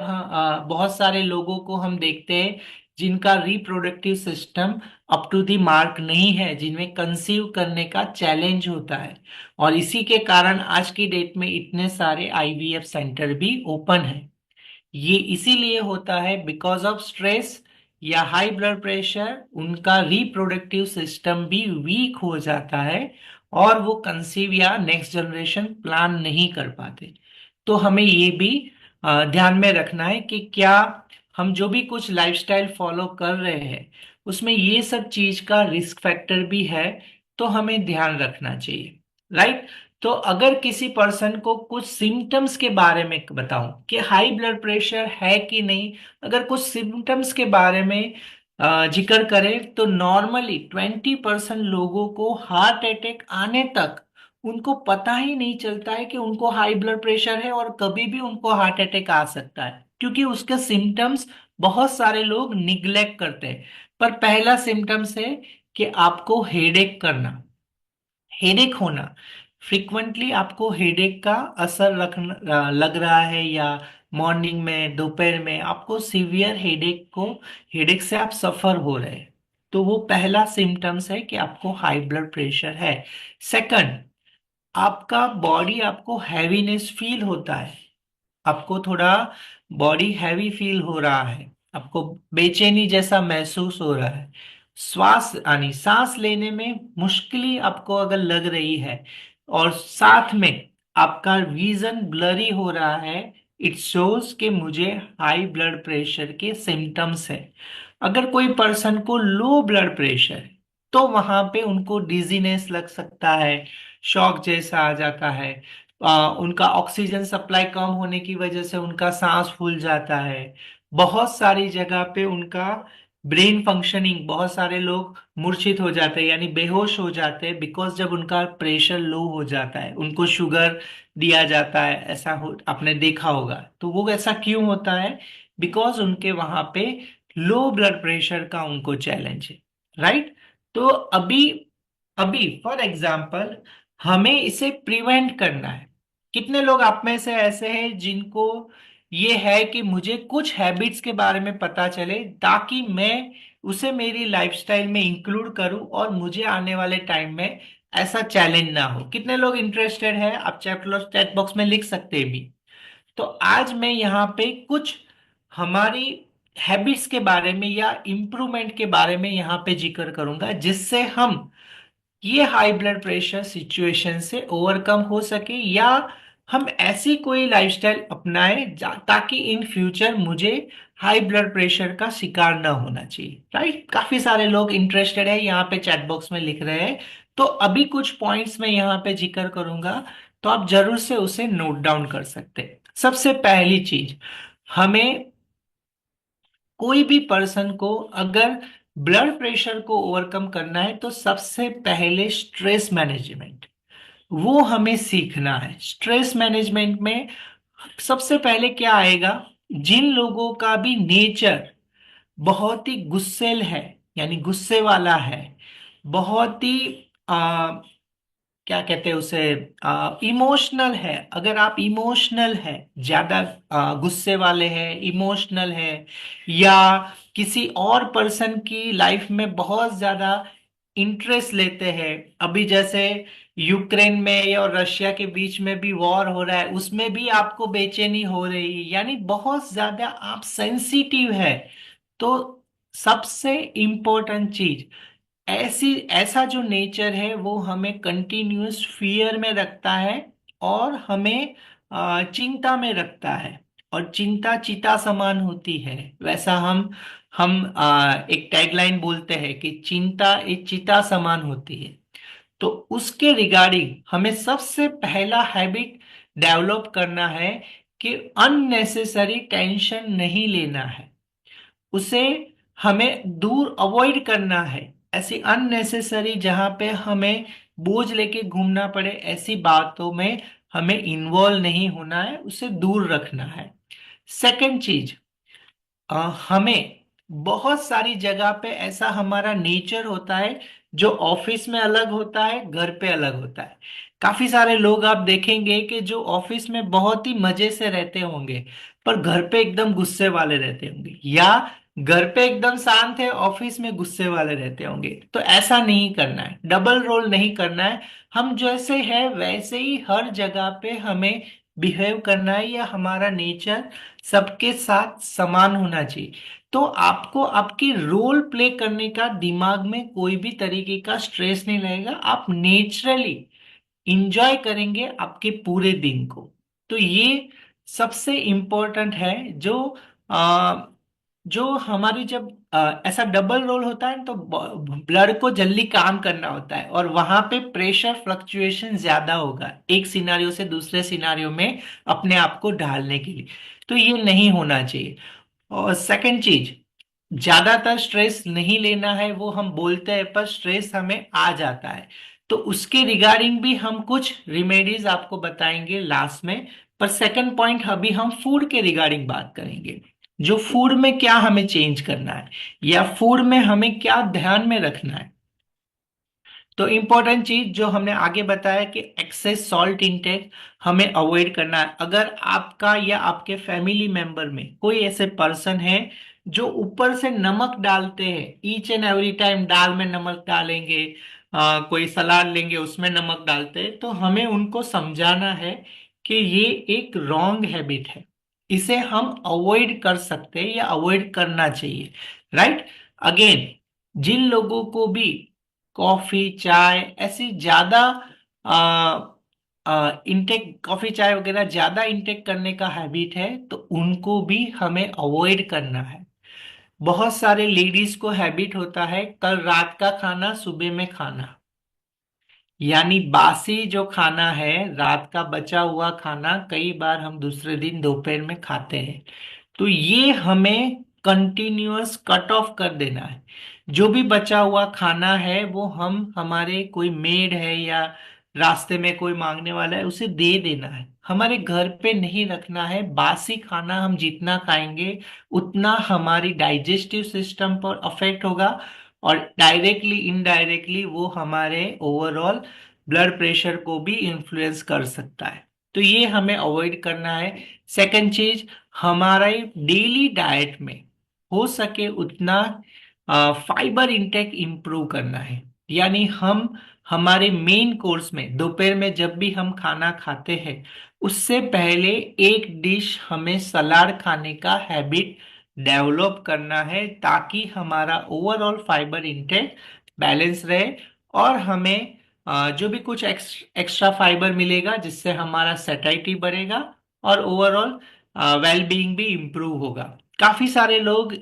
बहुत सारे लोगों को हम देखते हैं जिनका reproductive system up to the mark नहीं है, जिनमें कंसीव करने का चैलेंज होता है और इसी के कारण आज की डेट में इतने सारे आईवीएफ सेंटर भी ओपन है। ये इसीलिए होता है बिकॉज ऑफ स्ट्रेस या हाई ब्लड प्रेशर, उनका रिप्रोडक्टिव सिस्टम भी वीक हो जाता है और वो कंसीव या नेक्स्ट जनरेशन प्लान नहीं कर पाते। तो हमें ये भी ध्यान में रखना है कि क्या हम जो भी कुछ लाइफस्टाइल फॉलो कर रहे हैं उसमें ये सब चीज का रिस्क फैक्टर भी है, तो हमें ध्यान रखना चाहिए, राइट। तो अगर किसी पर्सन को कुछ सिम्टम्स के बारे में बताऊं कि हाई ब्लड प्रेशर है कि नहीं, अगर कुछ सिम्टम्स के बारे में जिक्र करें तो नॉर्मली 20% लोगों को हार्ट अटैक आने तक उनको पता ही नहीं चलता है कि उनको हाई ब्लड प्रेशर है और कभी भी उनको हार्ट अटैक आ सकता है, क्योंकि उसके सिम्टम्स बहुत सारे लोग निग्लेक्ट करते हैं। पर पहला सिम्टम्स है कि आपको हेडेक करना, हेडेक होना, फ्रीक्वेंटली आपको हेडेक का असर लग रहा है या मॉर्निंग में, दोपहर में आपको सीवियर हेडेक से आप सफर हो रहे हैं, तो वो पहला सिम्टम्स है कि आपको हाई ब्लड प्रेशर है। सेकंड, आपका बॉडी आपको हैवीनेस फील होता है, आपको थोड़ा बॉडी हैवी फील हो रहा है, आपको बेचैनी जैसा महसूस हो रहा है, श्वास यानी सांस लेने में मुश्किल आपको अगर लग रही है, और साथ में आपका विजन ब्लरी हो रहा है, इट शोज कि मुझे हाई ब्लड प्रेशर के सिम्टम्स है। अगर कोई पर्सन को लो ब्लड प्रेशर है तो वहां पे उनको डिजीनेस लग सकता है, शॉक जैसा आ जाता है, उनका ऑक्सीजन सप्लाई कम होने की वजह से उनका सांस फूल जाता है, बहुत सारी जगह पे उनका ब्रेन फंक्शनिंग, बहुत सारे लोग मूर्छित हो जाते हैं यानी बेहोश हो जाते हैं, बिकॉज जब उनका प्रेशर लो हो जाता है उनको शुगर दिया जाता है, ऐसा हो आपने देखा होगा। तो वो ऐसा क्यों होता है? बिकॉज उनके वहां पे लो ब्लड प्रेशर का उनको चैलेंज है, राइट? तो अभी अभी फॉर एग्जाम्पल हमें इसे प्रिवेंट करना है। कितने लोग आप में से ऐसे हैं जिनको ये है कि मुझे कुछ हैबिट्स के बारे में पता चले ताकि मैं उसे मेरी लाइफस्टाइल में इंक्लूड करूं और मुझे आने वाले टाइम में ऐसा चैलेंज ना हो? कितने लोग इंटरेस्टेड है? आप चैट बॉक्स में लिख सकते हैं भी। तो आज मैं यहाँ पे कुछ हमारी हैबिट्स के बारे में या इम्प्रूवमेंट के बारे में यहाँ पे जिक्र करूंगा, जिससे हम ये हाई ब्लड प्रेशर सिचुएशन से ओवरकम हो सके, या हम ऐसी कोई लाइफस्टाइल अपनाएं ताकि इन फ्यूचर मुझे हाई ब्लड प्रेशर का शिकार ना होना चाहिए, राइट? काफी सारे लोग इंटरेस्टेड है, यहाँ पे चैट बॉक्स में लिख रहे हैं। तो अभी कुछ पॉइंट्स मैं यहाँ पे जिक्र करूंगा, तो आप जरूर से उसे नोट डाउन कर सकते हैं। सबसे पहली चीज, हमें कोई भी पर्सन को अगर ब्लड प्रेशर को ओवरकम करना है तो सबसे पहले स्ट्रेस मैनेजमेंट वो हमें सीखना है। स्ट्रेस मैनेजमेंट में सबसे पहले क्या आएगा? जिन लोगों का भी नेचर बहुत ही गुस्सेल है, यानी गुस्से वाला है, बहुत ही क्या कहते हैं उसे, इमोशनल है, अगर आप इमोशनल है, ज्यादा गुस्से वाले हैं, इमोशनल है, या किसी और पर्सन की लाइफ में बहुत ज्यादा इंटरेस्ट लेते हैं, अभी जैसे यूक्रेन में और रशिया के बीच में भी वॉर हो रहा है, उसमें भी आपको बेचैनी हो रही है, यानी बहुत ज्यादा आप सेंसिटिव है, तो सबसे इंपॉर्टेंट चीज, ऐसा जो नेचर है वो हमें कंटिन्यूअस फियर में रखता है और हमें चिंता में रखता है, और चिंता चिता समान होती है। वैसा हम एक टैगलाइन बोलते हैं कि चिंता एक चिता समान होती है। तो उसके रिगार्डिंग हमें सबसे पहला हैबिट डेवलप करना है कि अननेसेसरी टेंशन नहीं लेना है, उसे हमें दूर अवॉइड करना है। ऐसी अननेसेसरी जहां पे हमें बोझ लेके घूमना पड़े ऐसी बातों में हमें इन्वॉल्व नहीं होना है, उसे दूर रखना है। सेकंड चीज, हमें बहुत सारी जगह पे ऐसा हमारा नेचर होता है जो ऑफिस में अलग होता है, घर पे अलग होता है। काफी सारे लोग आप देखेंगे कि जो ऑफिस में बहुत ही मजे से रहते होंगे पर घर पे एकदम गुस्से वाले रहते होंगे, या घर पे एकदम शांत है ऑफिस में गुस्से वाले रहते होंगे। तो ऐसा नहीं करना है, डबल रोल नहीं करना है। हम जैसे है वैसे ही हर जगह पे हमें बिहेव करना है, या हमारा नेचर सबके साथ समान होना चाहिए। तो आपको आपकी रोल प्ले करने का दिमाग में कोई भी तरीके का स्ट्रेस नहीं रहेगा, आप नेचुरली इंजॉय करेंगे आपके पूरे दिन को। तो ये सबसे इम्पोर्टेंट है। आ, जो हमारी जब ऐसा डबल रोल होता है तो ब्लड को जल्दी काम करना होता है और वहां पे प्रेशर फ्लक्चुएशन ज्यादा होगा एक सिनारियो से दूसरे सिनारियो में अपने आप को ढालने के लिए। तो ये नहीं होना चाहिए। और सेकंड चीज, ज्यादातर स्ट्रेस नहीं लेना है वो हम बोलते हैं, पर स्ट्रेस हमें आ जाता है। तो उसके रिगार्डिंग भी हम कुछ रिमेडीज आपको बताएंगे लास्ट में। पर सेकंड पॉइंट, अभी हम फूड के रिगार्डिंग बात करेंगे। जो फूड में क्या हमें चेंज करना है या फूड में हमें क्या ध्यान में रखना है। तो इंपॉर्टेंट चीज जो हमने आगे बताया कि एक्सेस सॉल्ट इंटेक हमें अवॉइड करना है। अगर आपका या आपके फैमिली मेंबर में कोई ऐसे पर्सन है जो ऊपर से नमक डालते हैं, ईच एंड एवरी टाइम दाल में नमक डालेंगे, कोई सलाद लेंगे उसमें नमक डालते हैं, तो हमें उनको समझाना है कि ये एक रॉन्ग हैबिट है, इसे हम अवॉइड कर सकते हैं या अवॉइड करना चाहिए, राइट। अगेन, जिन लोगों को भी कॉफी चाय ऐसी ज्यादा इंटेक, कॉफी चाय वगैरह ज्यादा इंटेक करने का हैबिट है, तो उनको भी हमें अवॉइड करना है। बहुत सारे लेडीज को हैबिट होता है कल रात का खाना सुबह में खाना, यानी बासी जो खाना है, रात का बचा हुआ खाना कई बार हम दूसरे दिन दोपहर में खाते हैं। तो ये हमें कंटिन्यूअस कट ऑफ कर देना है। जो भी बचा हुआ खाना है वो हम, हमारे कोई मेड है या रास्ते में कोई मांगने वाला है, उसे दे देना है, हमारे घर पे नहीं रखना है। बासी खाना हम जितना खाएंगे उतना हमारी डाइजेस्टिव सिस्टम पर अफेक्ट होगा, और डायरेक्टली इनडायरेक्टली वो हमारे ओवरऑल ब्लड प्रेशर को भी इन्फ्लुएंस कर सकता है। तो ये हमें अवॉइड करना है। सेकंड चीज, हमारे डेली डाइट में हो सके उतना फाइबर इंटेक इंप्रूव करना है। यानी हम हमारे मेन कोर्स में दोपहर में जब भी हम खाना खाते हैं, उससे पहले एक डिश हमें सलाद खाने का हैबिट डेवलप करना है, ताकि हमारा ओवरऑल फाइबर इंटेक बैलेंस रहे, और हमें जो भी कुछ एक्स्ट्रा फाइबर मिलेगा जिससे हमारा सेटाइटी बढ़ेगा और ओवरऑल वेल बीइंग भी इम्प्रूव होगा। काफी सारे लोग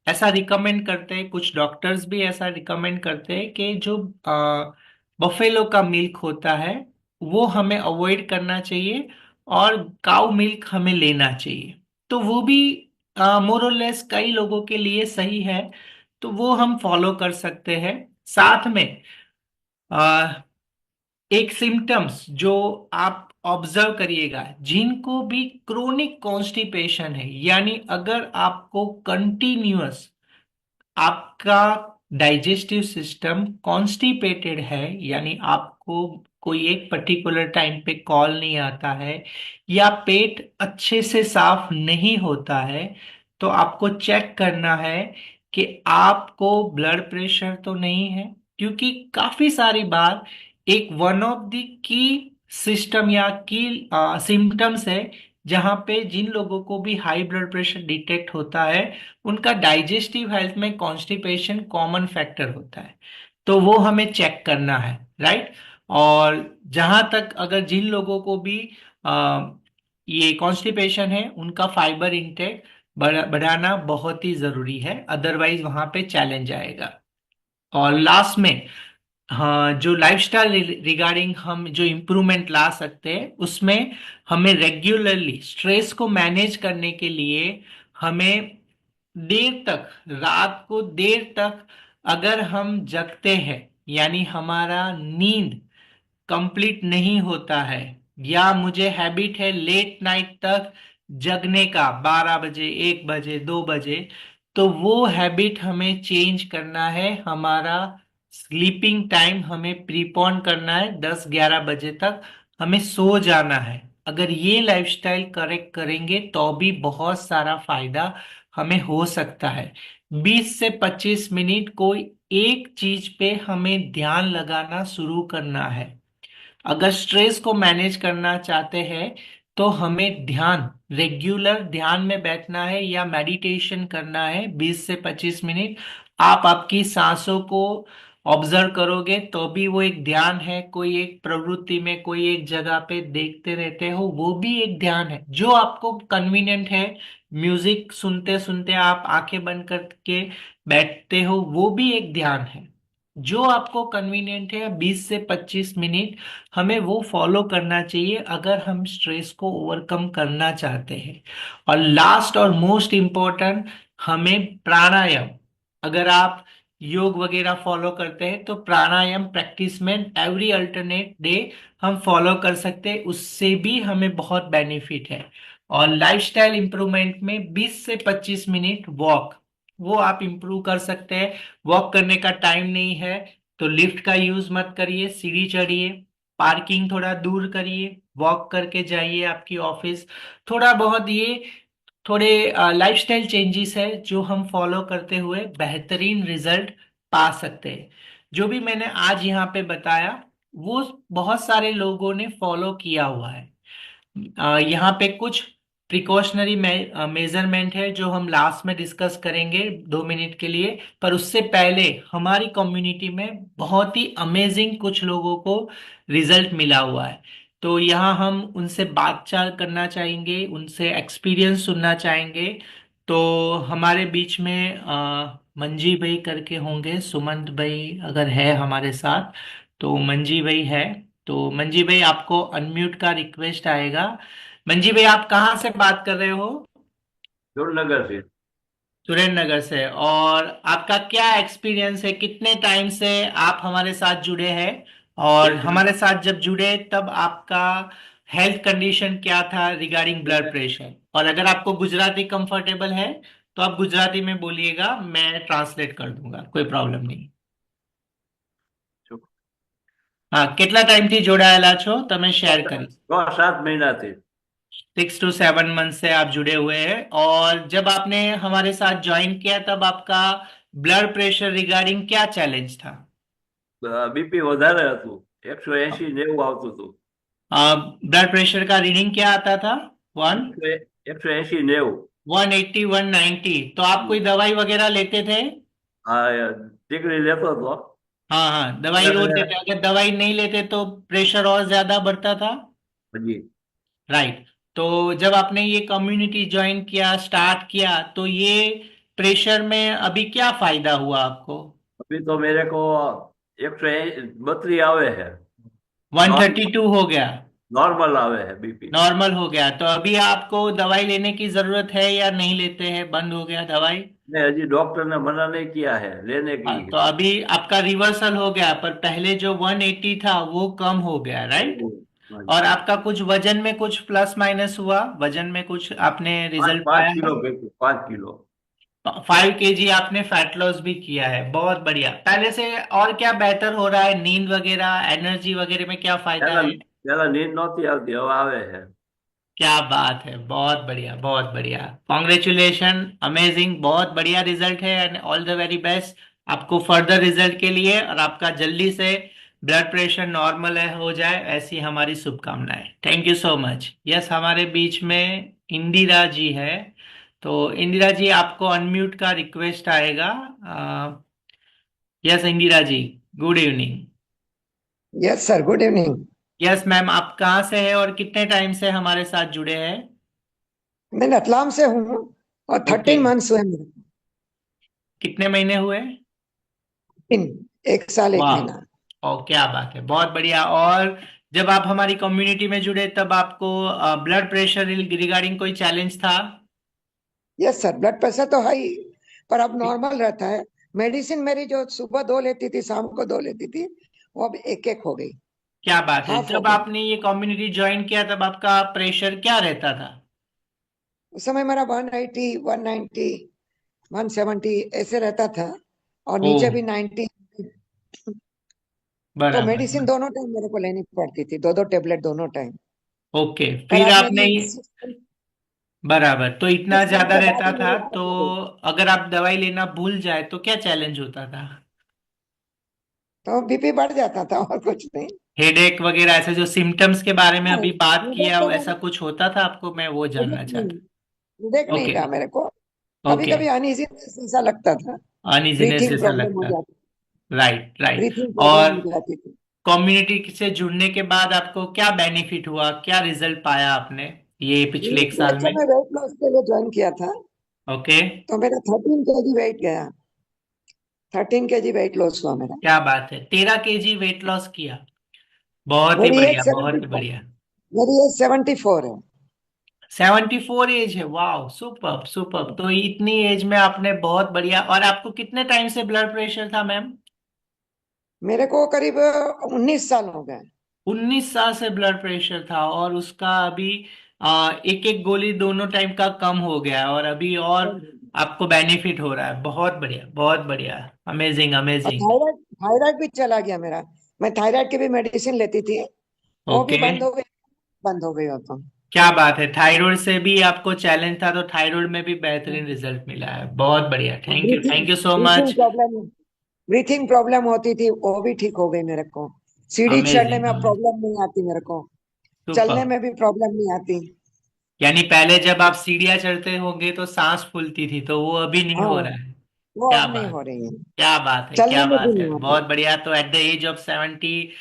ऐसा रिकमेंड करते हैं, कुछ डॉक्टर्स भी ऐसा रिकमेंड करते हैं कि जो बफेलो का मिल्क होता है वो हमें अवॉइड करना चाहिए, और काउ मिल्क हमें लेना चाहिए। तो वो भी मोर और लेस कई लोगों के लिए सही है, तो वो हम फॉलो कर सकते हैं। साथ में एक सिम्टम्स जो आप ऑब्जर्व करिएगा, जिनको भी क्रोनिक कॉन्स्टिपेशन है, यानी अगर आपको कंटिन्यूअस आपका डाइजेस्टिव सिस्टम कॉन्स्टिपेटेड है, यानी आपको कोई एक पर्टिकुलर टाइम पे कॉल नहीं आता है, या पेट अच्छे से साफ नहीं होता है, तो आपको चेक करना है कि आपको ब्लड प्रेशर तो नहीं है। क्योंकि काफी सारी बार एक one of the key system या की सिम्टम्स है, जहां पे जिन लोगों को भी हाई ब्लड प्रेशर डिटेक्ट होता है, उनका डाइजेस्टिव हेल्थ में कॉन्स्टिपेशन कॉमन फैक्टर होता है। तो वो हमें चेक करना है, राइट। और जहां तक अगर जिन लोगों को भी आ, ये कॉन्स्टिपेशन है, उनका फाइबर इंटेक बढ़ाना बहुत ही जरूरी है, अदरवाइज वहां पे चैलेंज आएगा। और लास्ट में, हाँ, जो लाइफस्टाइल रिगार्डिंग हम जो इम्प्रूवमेंट ला सकते हैं, उसमें हमें रेगुलरली स्ट्रेस को मैनेज करने के लिए हमें देर तक, रात को देर तक अगर हम जगते हैं, यानी हमारा नींद कंप्लीट नहीं होता है, या मुझे हैबिट है लेट नाइट तक जगने का, 12 बजे, 1 बजे, 2 बजे, तो वो हैबिट हमें चेंज करना है। हमारा स्लीपिंग टाइम हमें प्रीपोन करना है, 10-11 बजे तक हमें सो जाना है। अगर ये लाइफस्टाइल करेक्ट करेंगे तो भी बहुत सारा फायदा हमें हो सकता है। 20 से 25 मिनट कोई एक चीज पे हमें ध्यान लगाना शुरू करना है। अगर स्ट्रेस को मैनेज करना चाहते हैं, तो हमें ध्यान, रेगुलर ध्यान में बैठना है या मेडिटेशन करना है 20 से 25 मिनट। आप आपकी सांसों को ऑब्जर्व करोगे तो भी वो एक ध्यान है। कोई एक प्रवृत्ति में कोई एक जगह पे देखते रहते हो, वो भी एक ध्यान है। जो आपको कन्वीनियंट है, म्यूजिक सुनते सुनते आप आंखें बंद करके बैठते हो, वो भी एक ध्यान है। जो आपको कन्वीनियंट है, 20 से 25 मिनट हमें वो फॉलो करना चाहिए अगर हम स्ट्रेस को ओवरकम करना चाहते हैं। और लास्ट और मोस्ट इम्पोर्टेंट, हमें प्राणायाम, अगर आप योग वगैरह फॉलो करते हैं तो प्राणायाम प्रैक्टिस में एवरी अल्टरनेट डे हम फॉलो कर सकते हैं, उससे भी हमें बहुत बेनिफिट है। और लाइफस्टाइल इंप्रूवमेंट में 20 से 25 मिनट वॉक, वो आप इंप्रूव कर सकते हैं। वॉक करने का टाइम नहीं है तो लिफ्ट का यूज मत करिए, सीढ़ी चढ़िए, पार्किंग थोड़ा दूर करिए, वॉक करके जाइए आपकी ऑफिस। थोड़ा बहुत ये थोड़े लाइफस्टाइल चेंजेस है जो हम फॉलो करते हुए बेहतरीन रिजल्ट पा सकते हैं। जो भी मैंने आज यहाँ पे बताया वो बहुत सारे लोगों ने फॉलो किया हुआ है। यहाँ पे कुछ प्रिकॉशनरी मेजरमेंट है जो हम लास्ट में डिस्कस करेंगे 2 मिनट के लिए। पर उससे पहले हमारी कम्युनिटी में बहुत ही अमेजिंग कुछ लोगों को रिजल्ट मिला हुआ है। तो यहाँ हम उनसे बातचीत करना चाहेंगे, उनसे एक्सपीरियंस सुनना चाहेंगे। तो हमारे बीच में मंजी भाई करके होंगे, सुमंत भाई अगर है हमारे साथ तो मंजी भाई है। तो मंजी भाई आपको अनम्यूट का रिक्वेस्ट आएगा। मंजी भाई आप कहाँ से बात कर रहे हो? जोरनगर से। सुरेंद्र नगर से। और आपका क्या एक्सपीरियंस है, कितने टाइम से आप हमारे साथ जुड़े हैं? और एक हमारे साथ जब जुड़े तब आपका हेल्थ कंडीशन क्या था रिगार्डिंग ब्लड प्रेशर? और अगर आपको गुजराती कंफर्टेबल है तो आप गुजराती में बोलिएगा, मैं ट्रांसलेट कर दूंगा, कोई प्रॉब्लम नहीं। હા, કેટલા ટાઈમથી જોડાયેલા છો તમે શેર કરી? 6-7 महीनाથી। 6 to 7 मंथ से आप जुड़े हुए हैं। और जब आपने हमारे साथ ज्वाइन किया तब आपका ब्लड प्रेशर रिगार्डिंग क्या चैलेंज था? બીપી વધારે હતું, 180-90 આવતું હતું। ब्लड प्रेशर का रीडिंग क्या आता था? 180-90। 180, 190। तो आप कोई दवाई वगैरह लेते थे? આ દીકરી લેતો હતો। हाँ हाँ, दवाई रोज लेते। अगर दवाई नहीं लेते तो प्रेशर और ज्यादा बढ़ता था। હજી राइट। तो जब आपने ये कम्युनिटी ज्वाइन किया, स्टार्ट किया, तो ये प्रेशर में अभी क्या फायदा हुआ आपको? अभी तो मेरे को 132 आवे है। 132 हो गया? नॉर्मल आवे है बीपी। नॉर्मल हो गया। तो अभी आपको दवाई लेने की जरूरत है या नहीं लेते हैं, बंद हो गया दवाई? नहीं, अभी डॉक्टर ने मना नहीं किया है लेने की। तो अभी आपका रिवर्सल हो गया, पर पहले जो 180 था वो कम हो गया, राइट? हाँ और जी। आपका कुछ वजन में कुछ प्लस माइनस हुआ? वजन में कुछ आपने पाँच रिजल्ट पाँच पाया किलो बीपी, 5 किलो। 5 kg आपने फैट लॉस भी किया है, बहुत बढ़िया। पहले से और क्या बेहतर हो रहा है? नींद वगैरह, एनर्जी वगैरह में क्या फायदा पहला है? पहला नींद नहोती આવતી, હવે આવે है। क्या बात है, बहुत बढ़िया बहुत बढ़िया। कॉन्ग्रेचुलेशन, अमेजिंग, बहुत बढ़िया रिजल्ट है and all the very best आपको फर्दर रिजल्ट के लिए। और आपका जल्दी से ब्लड प्रेशर नॉर्मल है हो जाए, ऐसी हमारी शुभकामनाएं। Thank you so much. Yes, हमारे बीच में इंदिरा जी है। तो इंदिरा जी आपको अनम्यूट का रिक्वेस्ट आएगा। Yes Indira ji, good evening. Yes sir, good evening. Yes ma'am, आप कहाँ से हैं और कितने टाइम से हमारे साथ जुड़े हैं? मैं रतलाम से हूँ और ओके। 13 मंथ्स हुए मेरे को। कितने महीने हुए? 1 साल 1 वाह, महीना। और क्या बात है, बहुत बढ़िया। और जब आप हमारी कम्युनिटी में जुड़े तब आपको ब्लड प्रेशर रिगार्डिंग कोई चैलेंज था? यस सर, ब्लड प्रेशर तो हाई, पर अब नॉर्मल रहता है। मेडिसिन मेरी जो सुबह 2 लेती थी, शाम को 2 लेती थी, वो अब 1-1 हो गई, क्या बात है। हाफ हो जब गई। आपने ये कम्युनिटी ज्वाइन किया तब आपका प्रेशर क्या रहता था? उस समय मेरा 180, 190, 170 ऐसे रहता था, और ओ, नीचे भी 90। तो बराबर मेडिसिन दोनों टाइम मेरे को लेनी पड़ती थी, 2-2 टेबलेट दोनों टाइम। ओके, पर फिर अब आपने मेरी बराबर, तो इतना 6 मंथ ज्यादा के बाद रहता ही था मेरी तो हालत हो गई। अगर आप दवाई लेना भूल जाए तो क्या चैलेंज होता था? तो बीपी बढ़ जाता था और कुछ नहीं। हेडेक वगैरह ऐसे जो सिम्टम्स के बारे में अभी बात हेडेक किया, तो ऐसा कुछ होता था आपको? मैं वो हेडेक जानना नहीं, चाहता। हेडेक नहीं ओके। था मेरे को। कभी ओके। कभी अनइजीनेस जैसा लगता था, अनइजीनेस ब्रीथिंग जैसा प्रॉब्लम हो लगता। जाती, राइट राइट। ब्रीथिंग प्रॉब्लम और हो जाती थी। कम्युनिटी से जुड़ने के बाद आपको क्या बेनिफिट हुआ, क्या रिजल्ट पाया आपने ये पिछले 1 साल जब में? मैं वेट लॉस के लिए ज्वाइन किया था, ओके। तो मेरा 13 kg वेट गया। 13 kg वेट लॉस हुआ मेरा। क्या बात है, 13 kg वेट लॉस किया, बहुत ही मेरी एज बढ़िया बहुत 70, ही बढ़िया। मेरी एज 74 है। 74 एज है, वाह, सुपर सुपर। तो इतनी एज में आपने बहुत बढ़िया। और आपको कितने टाइम से ब्लड प्रेशर था मैम? मेरे को करीब 19 साल हो गए। 19 साल से ब्लड प्रेशर था और उसका अभी एक एक गोली दोनों टाइम का कम हो गया और अभी और आपको बेनिफिट हो रहा है। बहुत बढ़िया बहुत बढ़िया। अमेजिंग और अमेजिंग। थायराइड थायराइड भी चला गया मेरा। मैं थायराइड की भी मेडिसिन लेती थी, वो भी ओके। बंद हो गई, बंद हो गई हो तो। क्या बात है, थायराइड से भी आपको चैलेंज था तो थायराइड में भी बेहतरीन रिजल्ट मिला है, बहुत बढ़िया, breathing thank you so breathing much. Problem breathing problem होती थी, वो भी ठीक हो गई मेरे को। सीढ़ी चढ़ने अमेजिंग में अमेजिंग। प्रॉब्लम नहीं आती मेरे को। सुपर। चलने में भी प्रॉब्लम नहीं आती। यानी पहले जब आप सीढ़ियाँ चढ़ते होंगे तो सांस फूलती थी, तो वो अभी नहीं हो हाँ, रहा है। वो क्या अब नहीं बात, हो रही है। क्या बात है, चलने क्या में भी बात है, नहीं आती। बहुत बढ़िया। तो at the age of 70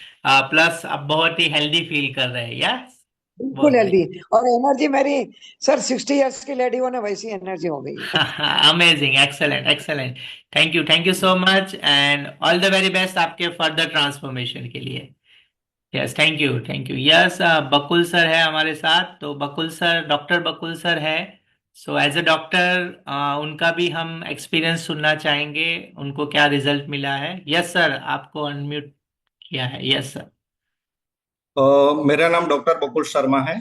plus आप बहुत ही हेल्दी फील कर रहे हैं, यस। बिल्कुल बहुत हेल्दी। बढ़िया। और एनर्जी मेरी, सर 60 इयर्स की लेडी हो ना, वैसी एनर्जी हो गई है। Amazing, excellent excellent. Thank you so much and all the very best आपके फर्दर ट्रांसफॉर्मेशन के लिए। Yes, thank you yes. Bakul sir है हमारे साथ, तो Bakul sir, doctor Bakul sir है। सो एज अ डॉक्टर उनका भी हम एक्सपीरियंस सुनना चाहेंगे, उनको क्या रिजल्ट मिला है। यस सर, आपको अनम्यूट किया है, यस सर। मेरा नाम डॉक्टर बकुल शर्मा है।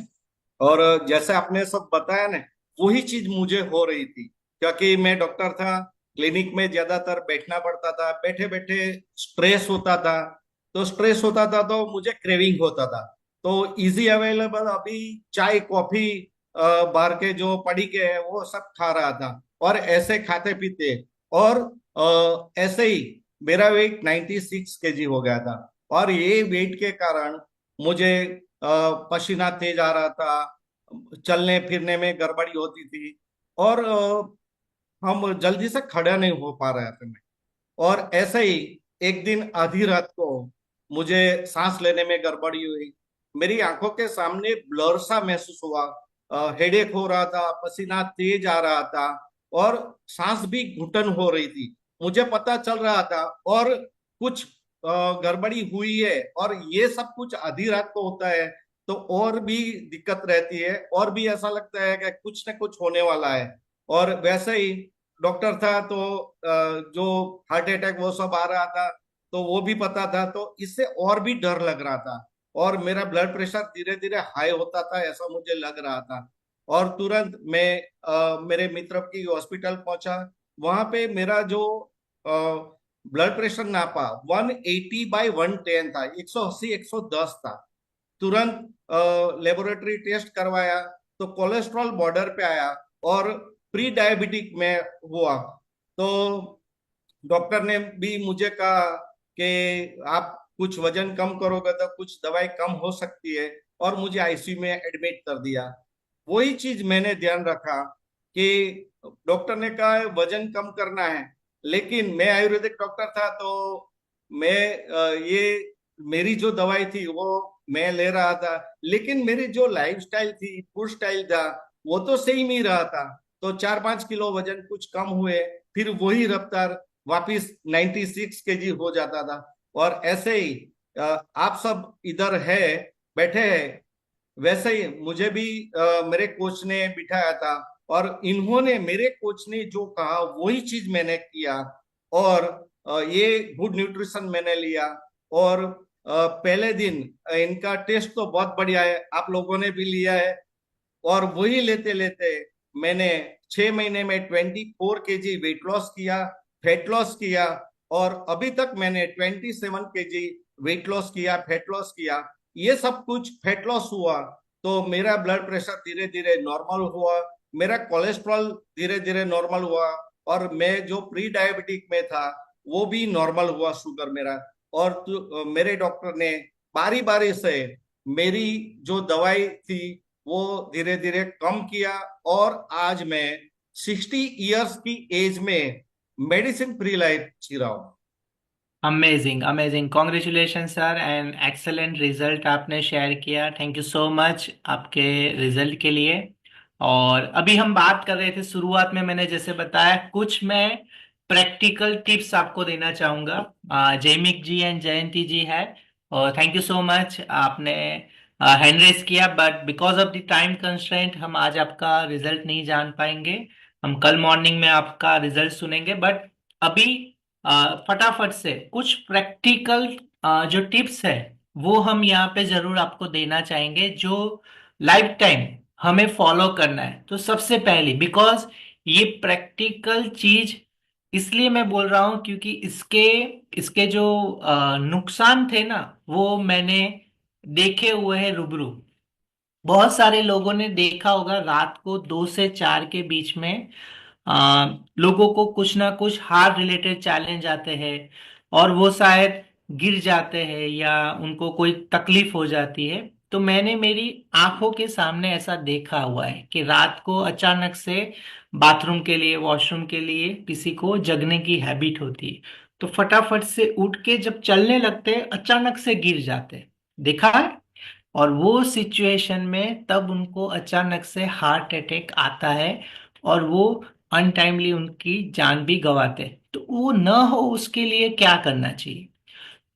और जैसे आपने सब बताया ना, वही चीज मुझे हो रही थी। क्योंकि मैं डॉक्टर था, क्लिनिक में ज्यादातर बैठना पड़ता था, बैठे बैठे स्ट्रेस होता था। तो स्ट्रेस होता था तो मुझे क्रेविंग होता था। तो इजी अवेलेबल अभी चाय कॉफी बाहर के जो पड़ी के है वो सब खा रहा था। और ऐसे खाते पीते, और ऐसे ही मेरा वेट 96 kg हो गया था। और ये वेट के कारण मुझे पसीना तेज आ रहा था, चलने फिरने में गड़बड़ी होती थी। और हम जल्दी से खड़ा नहीं हो पा रहे थे मैं। और ऐसे ही एक दिन आधी रात को मुझे सांस लेने में गड़बड़ी हुई। मेरी आंखों के सामने ब्लर सा महसूस हुआ, हेडेक हो रहा था, पसीना तेज आ रहा था, और सांस भी घुटन हो रही थी। मुझे पता चल रहा था और कुछ गड़बड़ी हुई है। और ये सब कुछ आधी रात को होता है तो और भी दिक्कत रहती है, और भी ऐसा लगता है कि कुछ न कुछ होने वाला है। और वैसे ही डॉक्टर था तो जो हार्ट अटैक वो सब आ रहा था, तो वो भी पता था, तो इससे और भी डर लग रहा था। और मेरा ब्लड प्रेशर धीरे धीरे हाई होता था ऐसा मुझे लग रहा था। और तुरंत मैं मेरे मित्र की हॉस्पिटल पहुंचा। वहां पे मेरा जो ब्लड प्रेशर नापा 180/110 था, 180 110 था। तुरंत लेबोरेटरी टेस्ट करवाया तो कोलेस्ट्रॉल बॉर्डर पे आया और प्री डायबिटिक में हुआ। तो डॉक्टर ने भी मुझे कहा कि आप कुछ वजन कम करोगे तो कुछ दवाई कम हो सकती है, और मुझे आईसीयू में एडमिट कर दिया। वही चीज मैंने ध्यान रखा कि डॉक्टर ने कहा है वजन कम करना है, लेकिन मैं आयुर्वेदिक डॉक्टर था तो मैं ये मेरी जो दवाई थी वो मैं ले रहा था। लेकिन मेरी जो लाइफस्टाइल थी, फूड स्टाइल था, वो तो सेम ही रहा था। तो 4-5 किलो वजन कुछ कम हुए, फिर वही रफ्तार वापिस 96 kg हो जाता था। और ऐसे ही आप सब इधर है, बैठे हैं, वैसे ही मुझे भी मेरे कोच ने बिठाया था। और इन्होंने, मेरे कोच ने जो कहा वही चीज मैंने किया। और ये गुड न्यूट्रिशन मैंने लिया। और पहले दिन इनका टेस्ट तो बहुत बढ़िया है, आप लोगों ने भी लिया है। और वही लेते लेते मैंने 6 महीने में 24 kg वेट लॉस किया, फैट लॉस किया। और अभी तक मैंने 27 kg वेट लॉस किया, फैट लॉस किया। ये सब कुछ फैट लॉस हुआ तो मेरा ब्लड प्रेशर धीरे धीरे नॉर्मल हुआ, मेरा कोलेस्ट्रॉल धीरे धीरे नॉर्मल हुआ, और मैं जो प्री डायबिटिक में था वो भी नॉर्मल हुआ, शुगर मेरा। और मेरे डॉक्टर ने बारी बारी से मेरी जो दवाई थी वो धीरे धीरे कम किया। और आज मैं 60 इयर्स की एज में मेडिसिन फ्री लाइफ जी रहा हूँ। Amazing amazing, congratulation sir and excellent result आपने शेयर किया, थैंक यू सो मच आपके रिजल्ट के लिए। और अभी हम बात कर रहे थे, शुरुआत में मैंने जैसे बताया, कुछ मैं प्रैक्टिकल टिप्स आपको देना चाहूंगा। जयमिक जी एंड जयंती जी है, और थैंक यू सो मच, आपने हैंड रेस किया, but because of the time constraint हम आज आपका रिजल्ट नहीं जान पाएंगे। हम कल मॉर्निंग में आपका रिजल्ट सुनेंगे, बट अभी फटाफट से कुछ प्रैक्टिकल जो टिप्स है वो हम यहाँ पे जरूर आपको देना चाहेंगे, जो लाइफ टाइम हमें फॉलो करना है। तो सबसे पहली, बिकॉज ये प्रैक्टिकल चीज इसलिए मैं बोल रहा हूं क्योंकि इसके इसके जो नुकसान थे ना, वो मैंने देखे हुए हैं रूबरू। बहुत सारे लोगों ने देखा होगा रात को 2 से 4 के बीच में आ, लोगों को कुछ ना कुछ हार्ट रिलेटेड चैलेंज आते हैं और वो शायद गिर जाते हैं या उनको कोई तकलीफ हो जाती है। तो मैंने मेरी आंखों के सामने ऐसा देखा हुआ है कि रात को अचानक से बाथरूम के लिए, वॉशरूम के लिए किसी को जगने की हैबिट होती है, तो फटाफट से उठ के जब चलने लगते हैं अचानक से गिर जाते हैं। देखा है? और वो सिचुएशन में तब उनको अचानक से हार्ट अटैक आता है और वो अनटाइमली उनकी जान भी गंवाते हैं। तो वो न हो उसके लिए क्या करना चाहिए?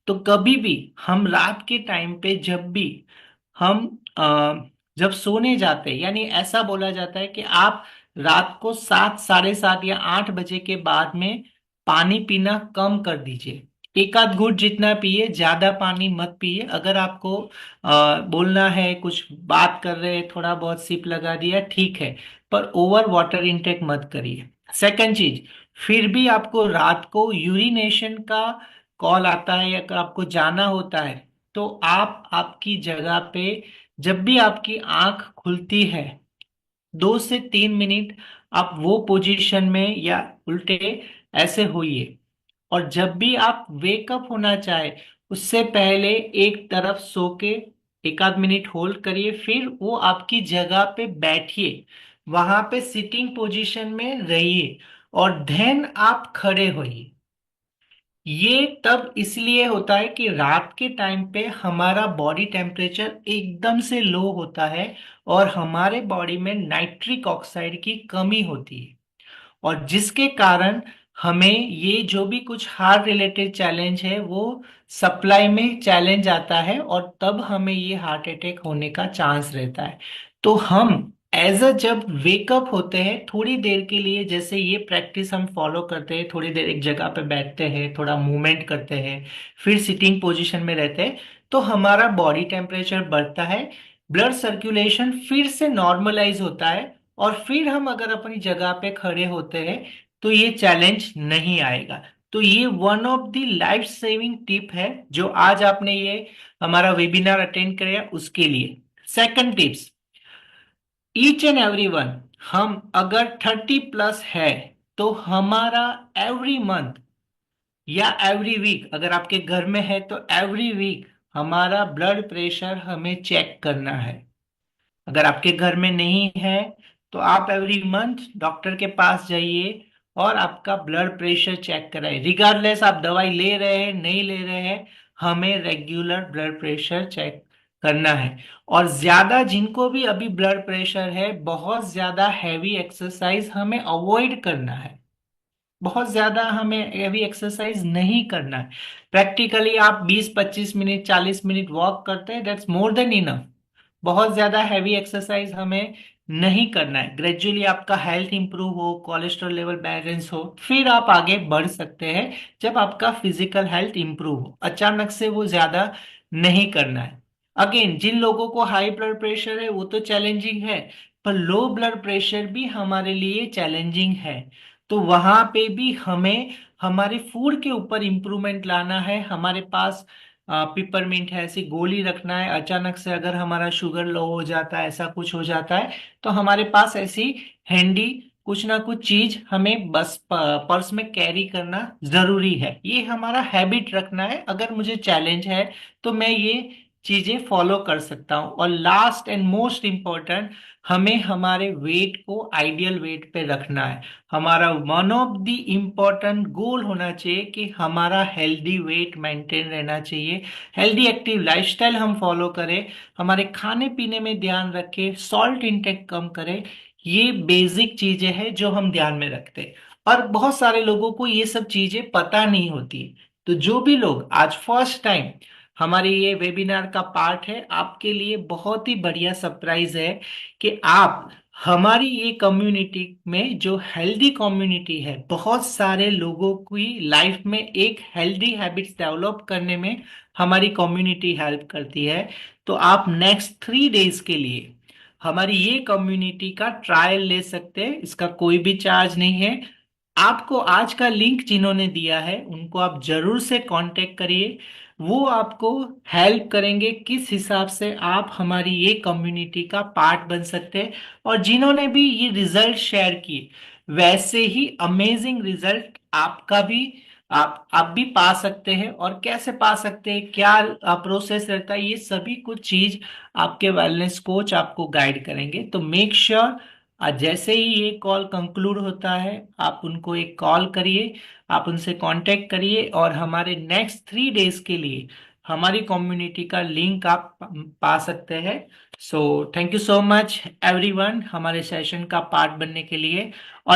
तो कभी भी हम रात के टाइम पे जब भी हम जब सोने जाते हैं, यानी ऐसा बोला जाता है कि आप रात को 7, 7:30 या 8 बजे के बाद में पानी पीना कम कर दीजिए। एक आध घूंट जितना पिए, ज्यादा पानी मत पिए। अगर आपको बोलना है, कुछ बात कर रहे हैं, थोड़ा बहुत सिप लगा दिया, ठीक है, पर ओवर वाटर इनटेक मत करिए। सेकंड चीज, फिर भी आपको रात को यूरिनेशन का कॉल आता है या आपको जाना होता है, तो आप आपकी जगह पे जब भी आपकी आंख खुलती है 2 से 3 मिनट आप वो पोजीशन में या उल्टे ऐसे होइए। और जब भी आप वेकअप होना चाहे उससे पहले एक तरफ सो के एक आध मिनट होल्ड करिए, फिर वो आपकी जगह पे बैठिए, वहां पे सिटिंग पोजीशन में रहिए और देन आप खड़े होइए। ये तब इसलिए होता है कि रात के टाइम पे हमारा बॉडी टेम्परेचर एकदम से लो होता है और हमारे बॉडी में नाइट्रिक ऑक्साइड की कमी होती है, और जिसके कारण हमें ये जो भी कुछ हार्ट रिलेटेड चैलेंज है वो सप्लाई में चैलेंज आता है और तब हमें ये हार्ट अटैक होने का चांस रहता है। तो हम एज अ जब वेकअप होते हैं थोड़ी देर के लिए, जैसे ये प्रैक्टिस हम फॉलो करते हैं, थोड़ी देर एक जगह पे बैठते हैं, थोड़ा मूवमेंट करते हैं, फिर सिटिंग पोजीशन में रहते हैं, तो हमारा बॉडी टेम्परेचर बढ़ता है, ब्लड सर्कुलेशन फिर से नॉर्मलाइज होता है, और फिर हम अगर अपनी जगह पे खड़े होते हैं तो ये चैलेंज नहीं आएगा। तो ये one of the life saving tip है जो आज आपने ये हमारा वेबिनार अटेंड किया उसके लिए। Second tips, each and every one, हम अगर 30+ है तो हमारा एवरी मंथ या एवरी वीक, अगर आपके घर में है तो एवरी वीक हमारा ब्लड प्रेशर हमें चेक करना है। अगर आपके घर में नहीं है तो आप एवरी मंथ डॉक्टर के पास जाइए और आपका ब्लड प्रेशर चेक कराइए। रिगार्डलेस आप दवाई ले रहे हैं नहीं ले रहे हैं, हमें रेगुलर ब्लड प्रेशर चेक करना है। और ज्यादा जिनको भी अभी ब्लड प्रेशर है, बहुत ज्यादा हैवी एक्सरसाइज हमें अवॉइड करना है। बहुत ज्यादा हमें हैवी एक्सरसाइज नहीं करना है। प्रैक्टिकली आप 20, 25 मिनट, 40 मिनट वॉक करते हैं, दैट्स मोर देन इनफ। बहुत ज्यादा हैवी एक्सरसाइज हमें नहीं करना है। ग्रेजुअली आपका हेल्थ इंप्रूव हो, कोलेस्ट्रॉल लेवल बैलेंस हो, फिर आप आगे बढ़ सकते हैं जब आपका फिजिकल हेल्थ इंप्रूव हो। अचानक से वो ज्यादा नहीं करना है। अगेन, जिन लोगों को हाई ब्लड प्रेशर है वो तो चैलेंजिंग है, पर लो ब्लड प्रेशर भी हमारे लिए चैलेंजिंग है। तो वहां पे भी हमें हमारे फूड के ऊपर इंप्रूवमेंट लाना है। हमारे पास पिपरमिंट है, ऐसी गोली रखना है। अचानक से अगर हमारा शुगर लो हो जाता है, ऐसा कुछ हो जाता है, तो हमारे पास ऐसी हैंडी कुछ ना कुछ चीज हमें बस पर्स में कैरी करना जरूरी है। ये हमारा हैबिट रखना है, अगर मुझे चैलेंज है तो मैं ये चीजें फॉलो कर सकता हूँ। और लास्ट एंड मोस्ट इम्पोर्टेंट, हमें हमारे वेट को आइडियल वेट पे रखना है। हमारा वन ऑफ द इम्पोर्टेंट गोल होना चाहिए कि हमारा हेल्दी वेट मेंटेन रहना चाहिए। हेल्दी एक्टिव लाइफस्टाइल हम फॉलो करें, हमारे खाने पीने में ध्यान रखें, सॉल्ट इंटेक कम करें। ये बेसिक चीजें हैं जो हम ध्यान में रखते हैं, और बहुत सारे लोगों को ये सब चीजें पता नहीं होती। तो जो भी लोग आज फर्स्ट टाइम हमारे ये वेबिनार का पार्ट है, आपके लिए बहुत ही बढ़िया सरप्राइज है कि आप हमारी ये कम्युनिटी में, जो हेल्दी कम्युनिटी है, बहुत सारे लोगों की लाइफ में एक हेल्दी हैबिट्स डेवलप करने में हमारी कम्युनिटी हेल्प करती है। तो आप नेक्स्ट 3 डेज के लिए हमारी ये कम्युनिटी का ट्रायल ले सकते हैं, इसका कोई भी चार्ज नहीं है। आपको आज का लिंक जिन्होंने दिया है उनको आप जरूर से कांटेक्ट करिए। वो आपको हेल्प करेंगे किस हिसाब से आप हमारी ये कम्युनिटी का पार्ट बन सकते हैं। और जिन्होंने भी ये रिजल्ट शेयर किए वैसे ही अमेजिंग रिजल्ट आपका भी आप भी पा सकते हैं। और कैसे पा सकते हैं, क्या प्रोसेस रहता है, ये सभी कुछ चीज आपके वेलनेस कोच आपको गाइड करेंगे। तो मेक श्योर जैसे ही ये कॉल कंक्लूड होता है आप उनको एक कॉल करिए, आप उनसे कांटेक्ट करिए और हमारे नेक्स्ट 3 डेज के लिए हमारी कम्युनिटी का लिंक आप पा सकते हैं। So thank you so much everyone हमारे सेशन का पार्ट बनने के लिए। और